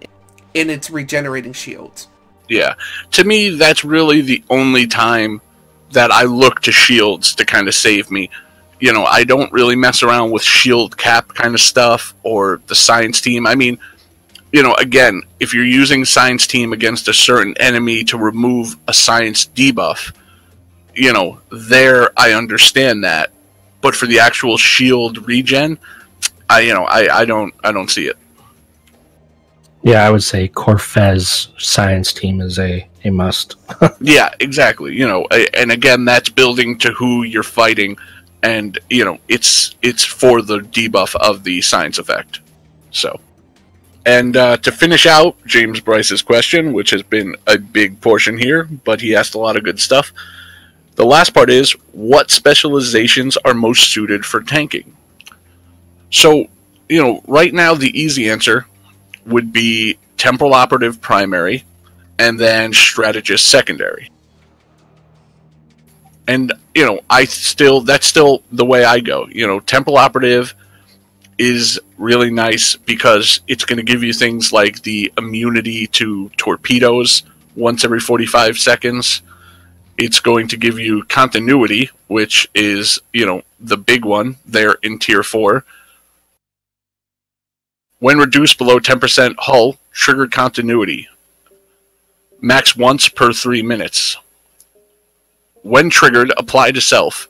and it's regenerating shields. Yeah, to me, that's really the only time that I look to shields to kind of save me. You know, I don't really mess around with shield cap kind of stuff or the science team. I mean, you know, again, if you're using science team against a certain enemy to remove a science debuff, you know, there I understand that. But for the actual shield regen, I don't see it. Yeah, I would say Corfez science team is a must. Yeah, exactly. And again, that's building to who you're fighting, and it's for the debuff of the science effect. So, and to finish out James Bryce's question, which has been a big portion here, but he asked a lot of good stuff. The last part is, what specializations are most suited for tanking? So, right now the easy answer would be Temporal Operative primary, and then Strategist secondary. And, that's still the way I go. Temporal Operative is really nice because it's going to give you things like the immunity to torpedoes once every 45 seconds. It's going to give you continuity, which is, the big one there in Tier 4. When reduced below 10% hull, trigger continuity. Max once per 3 minutes. When triggered, apply to self.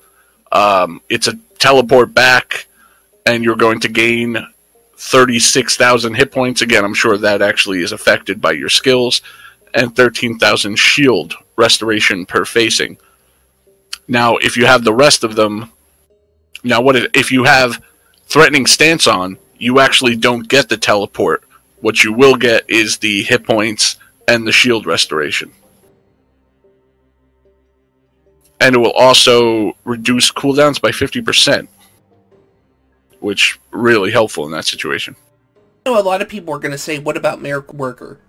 It's a teleport back, and you're going to gain 36,000 hit points. Again, I'm sure that actually is affected by your skills. And 13,000 shield restoration per facing. Now, if you have the rest of them... Now, if you have Threatening Stance on, you actually don't get the teleport. What you will get is the hit points and the shield restoration. And it will also reduce cooldowns by 50%, which really helpful in that situation. A lot of people are going to say, what about Miracle Worker?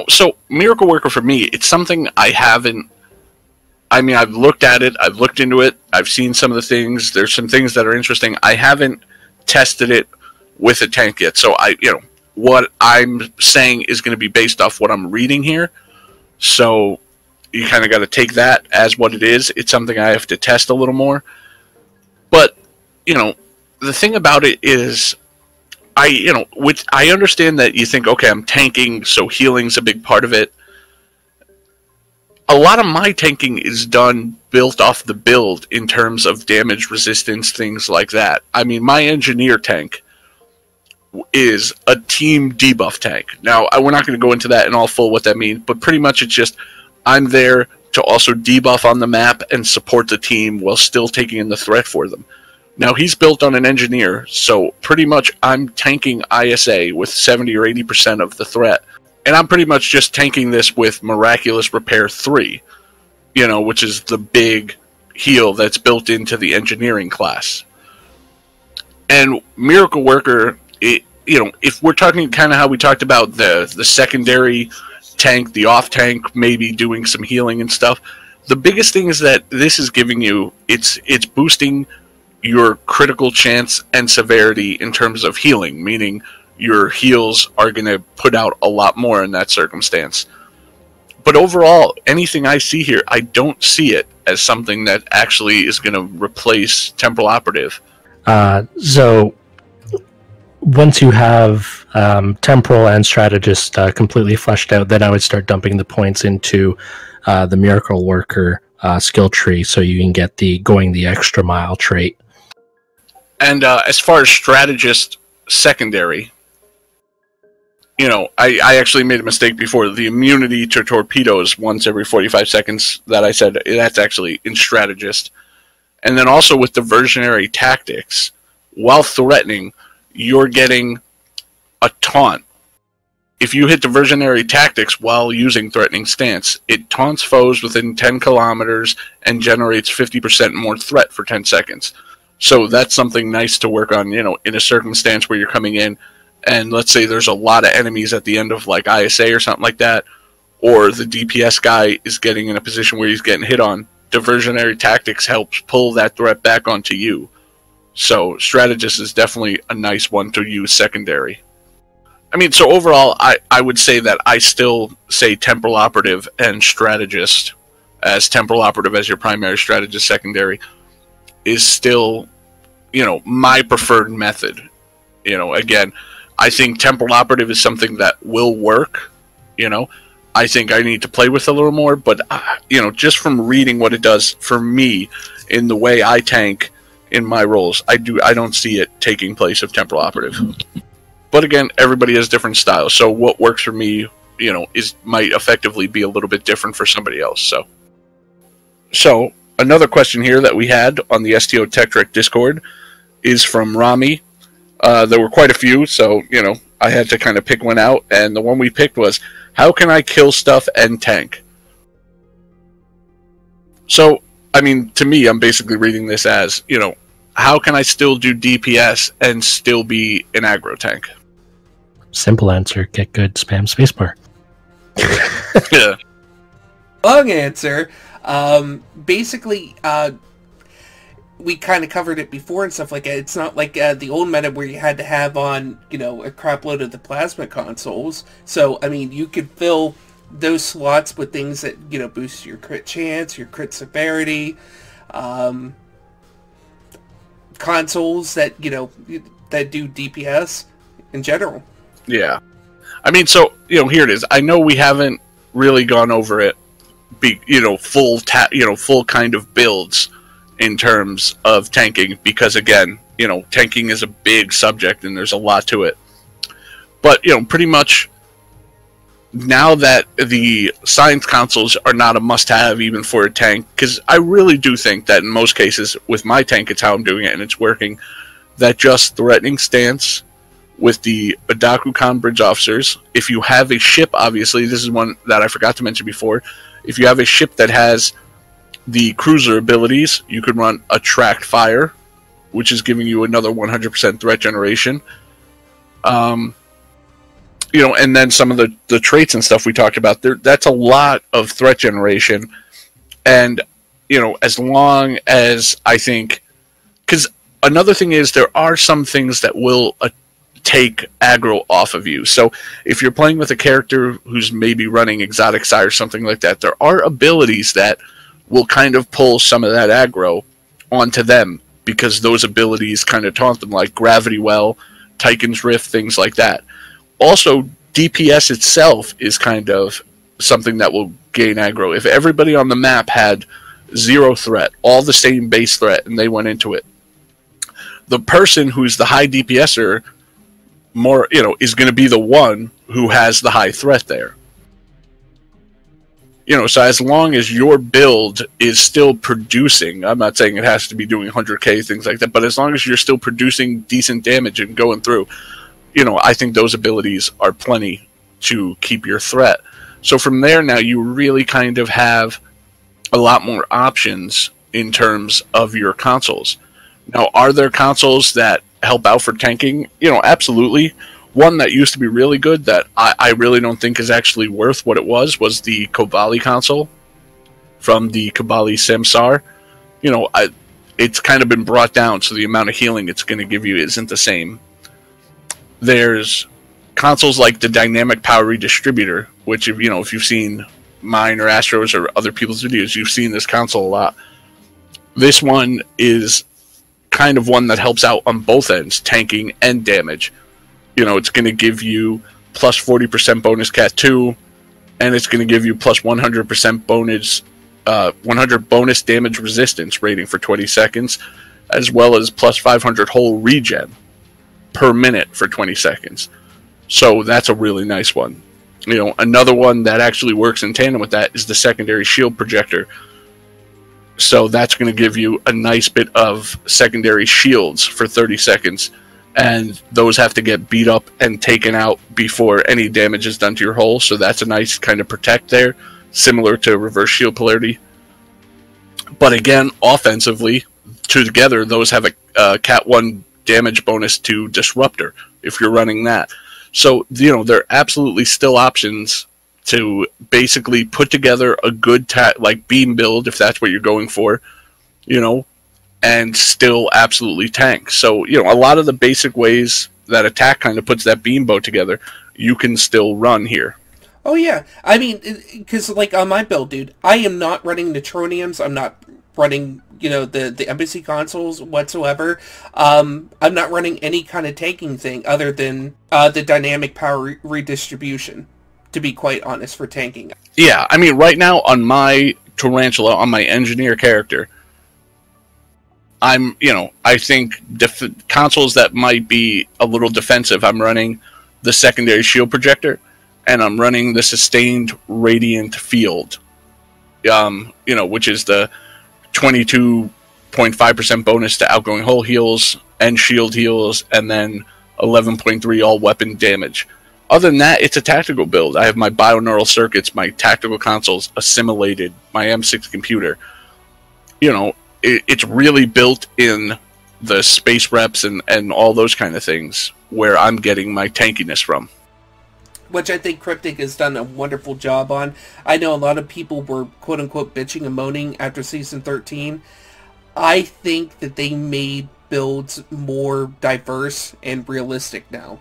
So Miracle Worker for me, it's something I haven't... I've looked at it, I've looked into it, I've seen some of the things, there's some things that are interesting. I haven't tested it with a tank yet, so what I'm saying is going to be based off what I'm reading here. So you kind of got to take that as what it is. It's something I have to test a little more. But, the thing about it is, I understand that you think, okay, I'm tanking, so healing's a big part of it. A lot of my tanking is done built off the build in terms of damage resistance, things like that. My engineer tank is a team debuff tank. Now, we're not going to go into that in all full what that means, but pretty much it's just I'm there to also debuff on the map and support the team while still taking in the threat for them. Now, he's built on an engineer, so pretty much I'm tanking ISA with 70 or 80% of the threat. And I'm pretty much just tanking this with Miraculous Repair 3, which is the big heal that's built into the engineering class. And Miracle Worker, if we're talking kind of how we talked about the secondary tank, the off tank, maybe doing some healing and stuff, the biggest thing is that this is giving you, it's boosting your critical chance and severity in terms of healing, meaning your heals are going to put out a lot more in that circumstance. But overall, anything I see here, I don't see it as something that actually is going to replace Temporal Operative. So once you have Temporal and Strategist completely fleshed out, then I would start dumping the points into the Miracle Worker skill tree so you can get the going the extra mile trait. And as far as Strategist secondary, I actually made a mistake before. The immunity to torpedoes once every 45 seconds that I said, that's actually in Strategist. And then also with Diversionary Tactics, while threatening, you're getting a taunt. If you hit Diversionary Tactics while using Threatening Stance, it taunts foes within 10 kilometers and generates 50% more threat for 10 seconds. So that's something nice to work on, in a circumstance where you're coming in and let's say there's a lot of enemies at the end of like ISA or something like that, or the DPS guy is getting in a position where he's getting hit on. Diversionary Tactics helps pull that threat back onto you. So Strategist is definitely a nice one to use secondary. So overall, I would say that I still say Temporal Operative and Strategist, as Temporal Operative as your primary, Strategist secondary, is still, my preferred method. Again, I think Temporal Operative is something that will work. I think I need to play with a little more, but just from reading what it does for me in the way I tank, in my roles, I don't see it taking place of Temporal Operative. But again, everybody has different styles, so what works for me, might effectively be a little bit different for somebody else. So another question here that we had on the STO Tech Trek Discord is from Rami. There were quite a few, so I had to kind of pick one out, and the one we picked was, how can I kill stuff and tank? So, I mean, to me, I'm basically reading this as, how can I still do DPS and still be an aggro tank? Simple answer, get good, spam spacebar. Yeah. Long answer. Basically, we kind of covered it before and stuff like that. It's not like the old meta where you had to have on, a crap load of the plasma consoles. So, I mean, you could fill those slots with things that, boost your crit chance, your crit severity, consoles that, that do DPS in general. Yeah. I mean, so, here it is. I know we haven't really gone over it, full kind of builds in terms of tanking, because again, tanking is a big subject and there's a lot to it. But, pretty much now that the science consoles are not a must-have even for a tank, because I really do think that in most cases, with my tank, it's how I'm doing it and it's working, that just threatening stance with the Badakukan bridge officers, if you have a ship, obviously, this is one that I forgot to mention before, if you have a ship that has the cruiser abilities, you could run Attract Fire, which is giving you another 100% threat generation. And then some of the traits and stuff we talked about, that's a lot of threat generation. And, as long as I think... Because another thing is, there are some things that will take aggro off of you. So if you're playing with a character who's maybe running Exotic Psi or something like that, there are abilities that will kind of pull some of that aggro onto them, because those abilities kind of taunt them, like Gravity Well, Tychon's Rift, things like that. Also, DPS itself is kind of something that will gain aggro. If everybody on the map had 0 threat, all the same base threat, and they went into it, the person who's the high DPSer is going to be the one who has the high threat there. So as long as your build is still producing, I'm not saying it has to be doing 100k, things like that, but as long as you're still producing decent damage and going through, I think those abilities are plenty to keep your threat. So from there now, you really kind of have a lot more options in terms of your consoles. Now, are there consoles that help out for tanking? Absolutely. One that used to be really good that I really don't think is actually worth what it was the Kobali console from the Kobali Samsar. It's kind of been brought down, so the amount of healing it's going to give you isn't the same. There's consoles like the Dynamic Power Redistributor, which, if you've seen mine or Astro's or other people's videos, you've seen this console a lot. This one is kind of one that helps out on both ends, tanking and damage. It's going to give you plus 40% bonus Cat 2, and it's going to give you plus 100% bonus, 100 bonus damage resistance rating for 20 seconds, as well as plus 500 whole regen per minute for 20 seconds. So that's a really nice one. Another one that actually works in tandem with that is the secondary shield projector. So that's going to give you a nice bit of secondary shields for 30 seconds. And those have to get beat up and taken out before any damage is done to your hull. So that's a nice kind of protect there, similar to reverse shield polarity. But again, offensively, together, those have a Cat 1 damage bonus to Disruptor, if you're running that. So, there are absolutely still options to basically put together a good beam build, if that's what you're going for, and still absolutely tank. So, a lot of the basic ways that attack kind of puts that beam bow together, you can still run here. Oh, yeah. I mean, because, on my build, dude, I am not running Neutroniums. I'm not running, the embassy consoles whatsoever. I'm not running any kind of tanking thing other than the dynamic power redistribution, to be quite honest, for tanking. Yeah, I mean, right now, on my Tarantula, on my engineer character, I think consoles that might be a little defensive, I'm running the secondary shield projector, and I'm running the sustained radiant field, which is the 22.5% bonus to outgoing hull heals and shield heals, and then 11.3 all weapon damage. Other than that, it's a tactical build. I have my bioneural circuits, my tactical consoles assimilated, my M6 computer. It's really built in the space reps and all those kind of things where I'm getting my tankiness from. Which I think Cryptic has done a wonderful job on. I know a lot of people were quote-unquote bitching and moaning after Season 13. I think that they made builds more diverse and realistic now.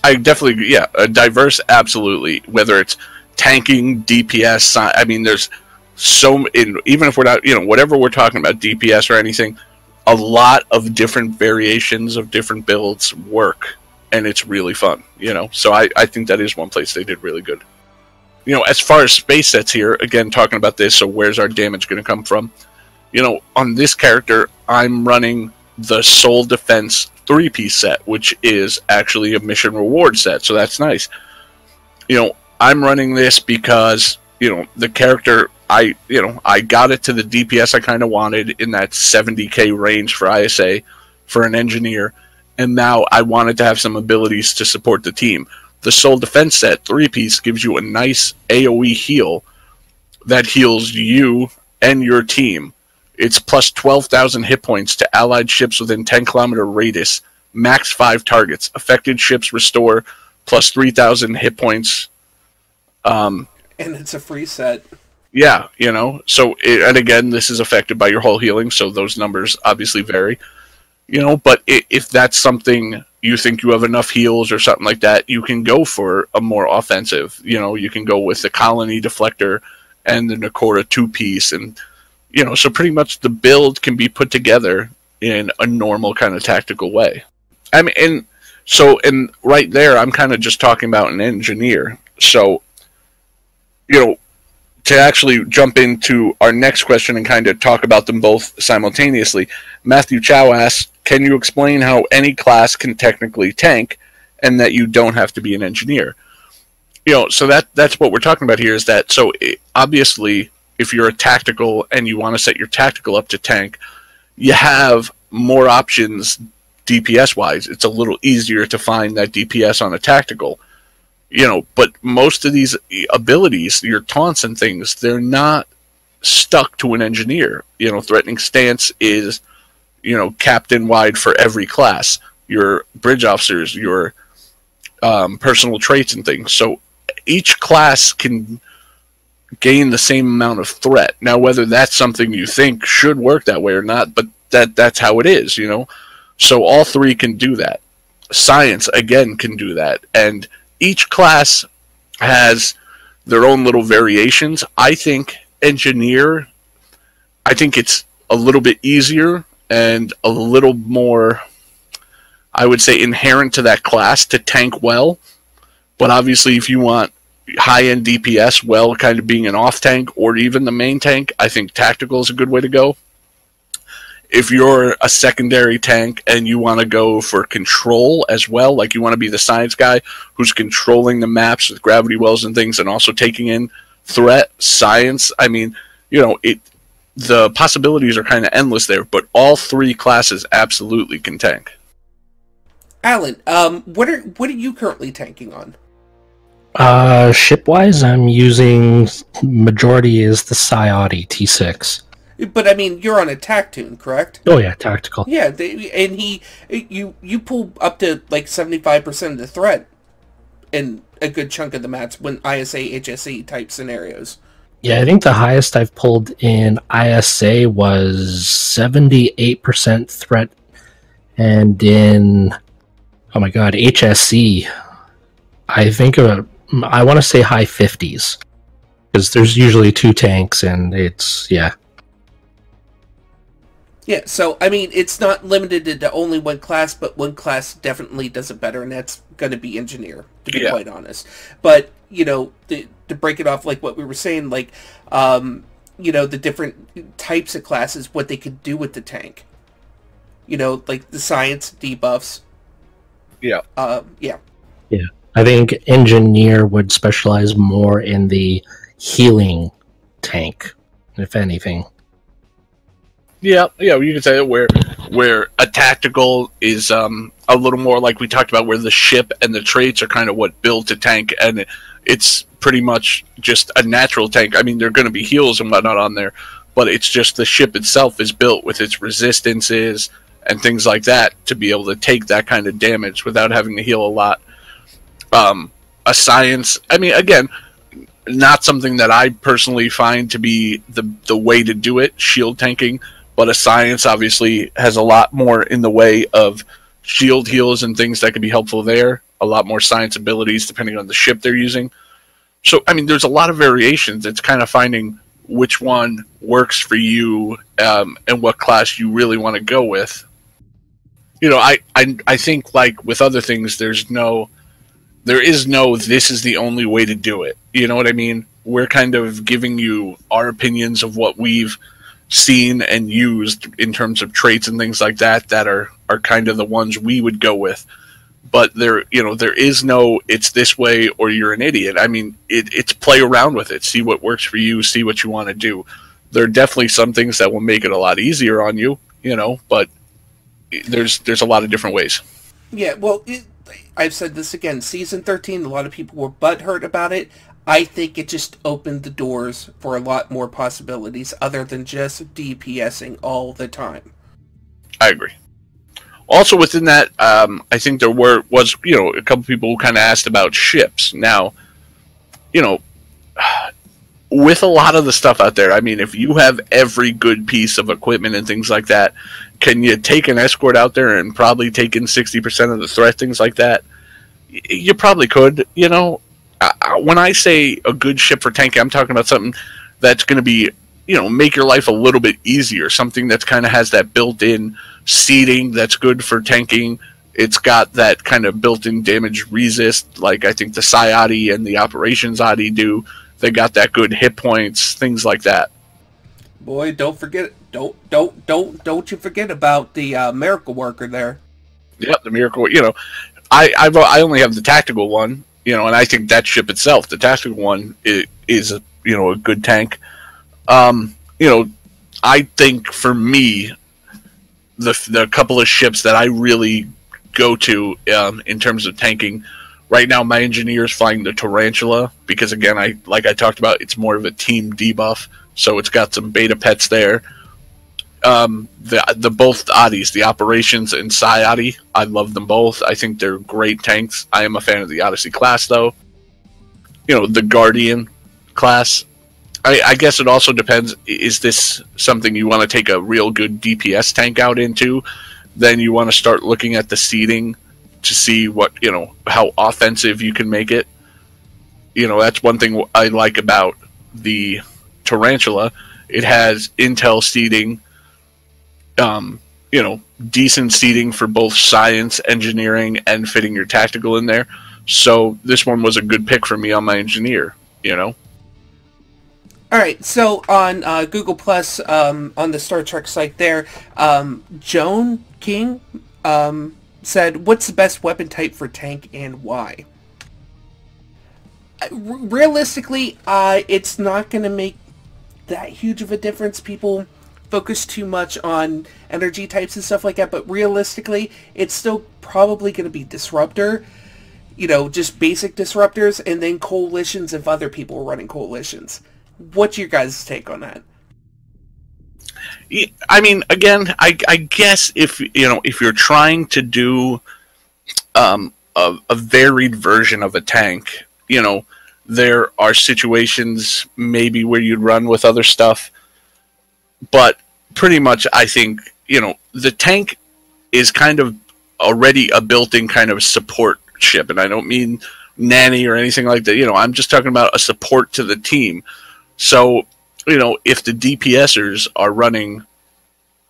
I definitely, diverse, absolutely. Whether it's tanking, DPS, I mean, there's even if we're not, whatever we're talking about, DPS or anything, a lot of different variations of different builds work, and it's really fun, So I think that is one place they did really good. As far as space sets here, again, talking about this, so where's our damage going to come from? On this character, I'm running the Soul Defense 3-piece set, which is actually a mission reward set, so that's nice. I'm running this because, the character, I got it to the DPS I kind of wanted in that 70k range for ISA for an engineer, and now I wanted to have some abilities to support the team. The Soul Defense set 3-piece gives you a nice AoE heal that heals you and your team. It's plus 12,000 hit points to allied ships within 10-kilometer radius, max 5 targets. Affected ships restore plus 3,000 hit points. And it's a free set. Yeah, So, and again, this is affected by your whole healing, so those numbers obviously vary. But if that's something you think you have enough heals or something like that, you can go for a more offensive. You can go with the Colony Deflector and the Nakora 2-piece, and so pretty much the build can be put together in a normal kind of tactical way. I mean, and right there, I'm kind of just talking about an engineer. So, to actually jump into our next question and kind of talk about them both simultaneously, Matthew Chow asks, can you explain how any class can technically tank and that you don't have to be an engineer? So that's what we're talking about here, is that, obviously, if you're a tactical and you want to set your tactical up to tank, you have more options DPS-wise. It's a little easier to find that DPS on a tactical. But most of these abilities, your taunts and things, they're not stuck to an engineer. Threatening stance is, captain-wide for every class. Your bridge officers, your personal traits and things. So each class can gain the same amount of threat. Now, whether that's something you think should work that way or not, but that's how it is, So all three can do that. Science, again, can do that. And each class has their own little variations. I think engineer, it's a little bit easier and a little more, I would say, inherent to that class to tank well. But obviously, if you want high-end DPS, well, kind of being an off-tank or even the main tank, I think tactical is a good way to go. If you're a secondary tank and you want to go for control as well, like you want to be the science guy who's controlling the maps with gravity wells and things and also taking in threat, science, I mean, the possibilities are kind of endless there, but all three classes absolutely can tank. Alan, what are you currently tanking on? Ship-wise, I'm using, majority is the Psi-Audi T6. But I mean, you're on a Tactoon, correct? Oh yeah, tactical. Yeah, you pull up to like 75% of the threat in a good chunk of the maps when ISA, HSE type scenarios. Yeah, I think the highest I've pulled in ISA was 78% threat, and in, oh my god, HSE, I think I want to say high 50s, because there's usually 2 tanks, and it's, yeah. Yeah, so, I mean, it's not limited to only one class, but one class definitely does it better, and that's going to be Engineer, to be quite honest. But, to break it off, like what we were saying, like, the different types of classes, what they could do with the tank. You know, like the science debuffs. Yeah. Yeah. Yeah. I think engineer would specialize more in the healing tank, if anything. Yeah, you could say it where a tactical is a little more like we talked about, where the ship and the traits are kind of what build a tank, and it's pretty much just a natural tank. I mean, there are going to be heals and whatnot on there, but it's just the ship itself is built with its resistances and things like that to be able to take that kind of damage without having to heal a lot. A science, I mean, again, not something that I personally find to be the way to do it, shield tanking. But a science obviously has a lot more in the way of shield heals and things that could be helpful there. A lot more science abilities depending on the ship they're using. So, I mean, there's a lot of variations. It's kind of finding which one works for you and what class you really want to go with. You know, I think, like with other things, there is no this is the only way to do it. You know what I mean? We're kind of giving you our opinions of what we've seen and used in terms of traits and things like that are kind of the ones we would go with. But there is no it's this way or you're an idiot. I mean, it's play around with it, see what works for you, see what you want to do. There are definitely some things that will make it a lot easier on you, but there's a lot of different ways. Yeah, well, I've said this again, Season 13, a lot of people were butthurt about it. I think it just opened the doors for a lot more possibilities other than just DPSing all the time. I agree. Also within that, I think there was a couple people who kind of asked about ships. Now, with a lot of the stuff out there, I mean, if you have every good piece of equipment and things like that, can you take an escort out there and probably take in 60% of the threat, things like that? You probably could, when I say a good ship for tanking, I'm talking about something that's going to be, make your life a little bit easier. Something that kind of has that built-in seating that's good for tanking. It's got that kind of built-in damage resist, like I think the Psi and the Operations Adi do. They got that good hit points, things like that. Boy, don't you forget about the Miracle Worker there. Yep, the Miracle. I only have the tactical one. And I think that ship itself, the tactical one, is a good tank. I think for me, the couple of ships that I really go to in terms of tanking, right now my engineer is flying the Tarantula because, again, like I talked about, it's more of a team debuff, so it's got some beta pets there. The both Adis, the Operations and Psi Adi, I love them both. I think they're great tanks. I am a fan of the Odyssey class, though. The Guardian class. I guess it also depends. Is this something you want to take a real good DPS tank out into? Then you want to start looking at the seeding to see what, how offensive you can make it. That's one thing I like about the Tarantula. It has intel seeding, decent seating for both science, engineering, and fitting your tactical in there. So this one was a good pick for me on my engineer, Alright, so on Google Plus, on the Star Trek site there, Joan King said, what's the best weapon type for tank and why? Realistically, it's not going to make that huge of a difference. People focus too much on energy types and stuff like that, but realistically, it's still probably going to be Disruptor, just basic Disruptors, and then coalitions if other people are running coalitions. What's your guys' take on that? I mean, again, I guess if you're trying to do a varied version of a tank, there are situations maybe where you'd run with other stuff, but pretty much I think, the tank is kind of already a built-in kind of support ship, and I don't mean nanny or anything like that. I'm just talking about a support to the team. So, if the DPSers are running,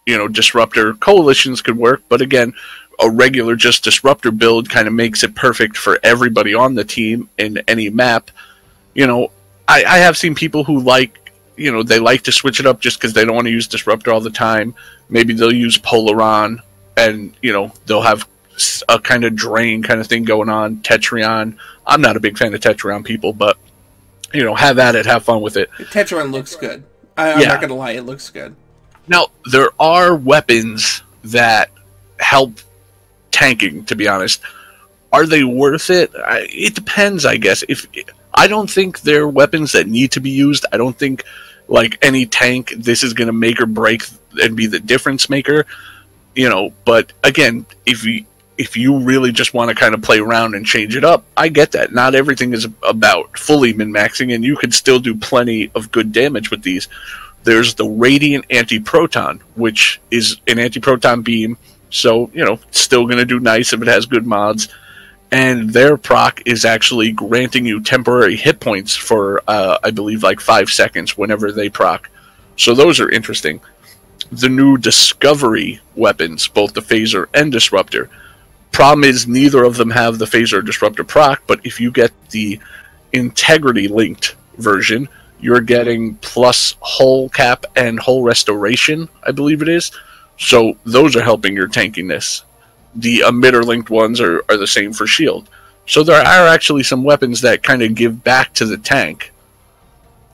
Disruptor, coalitions could work, but again, a regular just Disruptor build kind of makes it perfect for everybody on the team in any map. I have seen people who they like to switch it up just because they don't want to use Disruptor all the time. Maybe they'll use Polaron, and they'll have a kind of drain kind of thing going on. Tetrion, I'm not a big fan of Tetrion people, but have at it, have fun with it. Tetrion looks good. I'm not gonna lie, it looks good. Now there are weapons that help tanking, to be honest. Are they worth it? It depends, I guess. I don't think they're weapons that need to be used. I don't think, like any tank, this is going to make or break and be the difference maker. But again, if you really just want to kind of play around and change it up, I get that. Not everything is about fully min-maxing, and you can still do plenty of good damage with these. There's the Radiant Anti-Proton, which is an anti-proton beam, so, still going to do nice if it has good mods. And their proc is actually granting you temporary hit points for, I believe, like 5 seconds whenever they proc. So those are interesting. The new Discovery weapons, both the Phaser and Disruptor. Problem is, neither of them have the Phaser or Disruptor proc, but if you get the Integrity-linked version, you're getting plus hull cap and hull restoration, I believe it is. So those are helping your tankiness. The emitter-linked ones are the same for shield. So there are actually some weapons that kind of give back to the tank.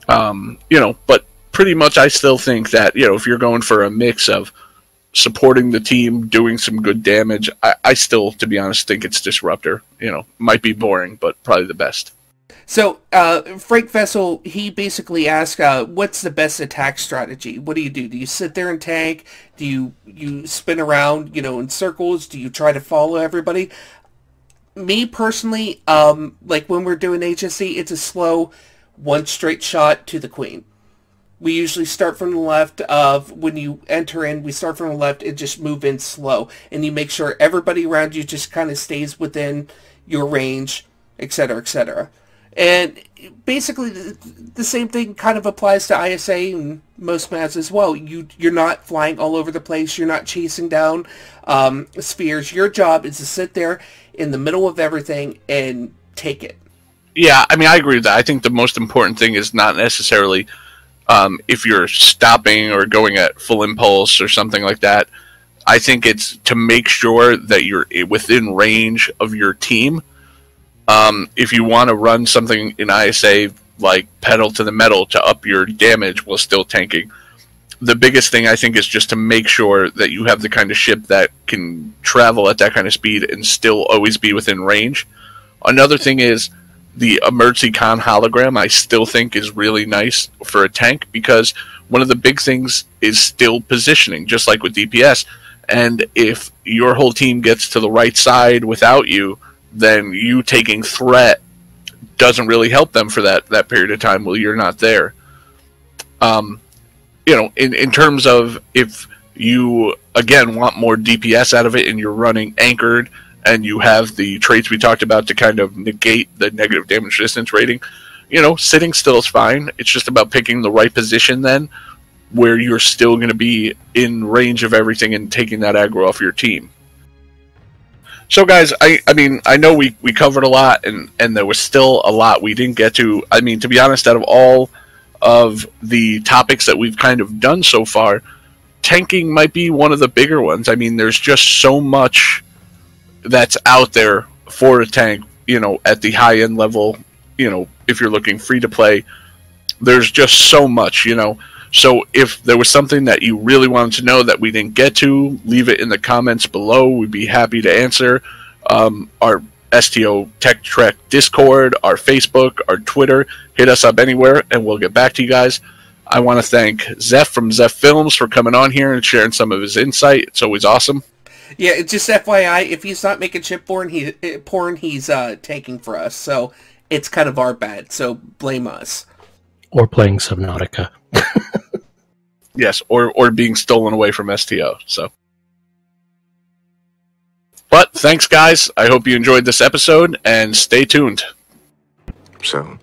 But pretty much I still think that, if you're going for a mix of supporting the team, doing some good damage, I still, to be honest, think it's Disruptor. Might be boring, but probably the best. So, Frank Vessel, he basically asked, what's the best attack strategy? What do? Do you sit there and tank? Do you spin around, in circles? Do you try to follow everybody? Me, personally, like when we're doing HSC, it's a slow, one straight shot to the queen. We usually start from the left. When you enter in, we start from the left and just move in slow. And you make sure everybody around you just kind of stays within your range, etc., etc. And basically, the same thing kind of applies to ISA and most maps as well. You're not flying all over the place. You're not chasing down spheres. Your job is to sit there in the middle of everything and take it. Yeah, I agree with that. I think the most important thing is not necessarily if you're stopping or going at full impulse or something like that. I think it's to make sure that you're within range of your team. If you want to run something in ISA like pedal to the metal to up your damage while still tanking, the biggest thing I think is just to make sure that you have the kind of ship that can travel at that kind of speed and still always be within range. Another thing is the emergency con hologram I still think is really nice for a tank, because one of the big things is still positioning, just like with DPS. And if your whole team gets to the right side without you, then you taking threat doesn't really help them for that period of time while you're not there. In terms of if you, again, want more DPS out of it and you're running anchored and you have the traits we talked about to kind of negate the negative damage resistance rating, sitting still is fine. It's just about picking the right position then where you're still going to be in range of everything and taking that aggro off your team. So guys, I know we covered a lot and there was still a lot we didn't get to. To be honest, out of all of the topics that we've kind of done so far, tanking might be one of the bigger ones. There's just so much that's out there for a tank, at the high end level, if you're looking free to play, there's just so much, So if there was something that you really wanted to know that we didn't get to, leave it in the comments below. We'd be happy to answer. Our STO Tech Trek Discord, our Facebook, our Twitter. Hit us up anywhere, and we'll get back to you guys. I want to thank Zef from Zefilms for coming on here and sharing some of his insight. It's always awesome. Yeah, just FYI, if he's not making chip porn, he's taking for us. So it's kind of our bad. So blame us. Or playing Subnautica. Yes, or being stolen away from STO. So, but thanks, guys. I hope you enjoyed this episode, and stay tuned. So,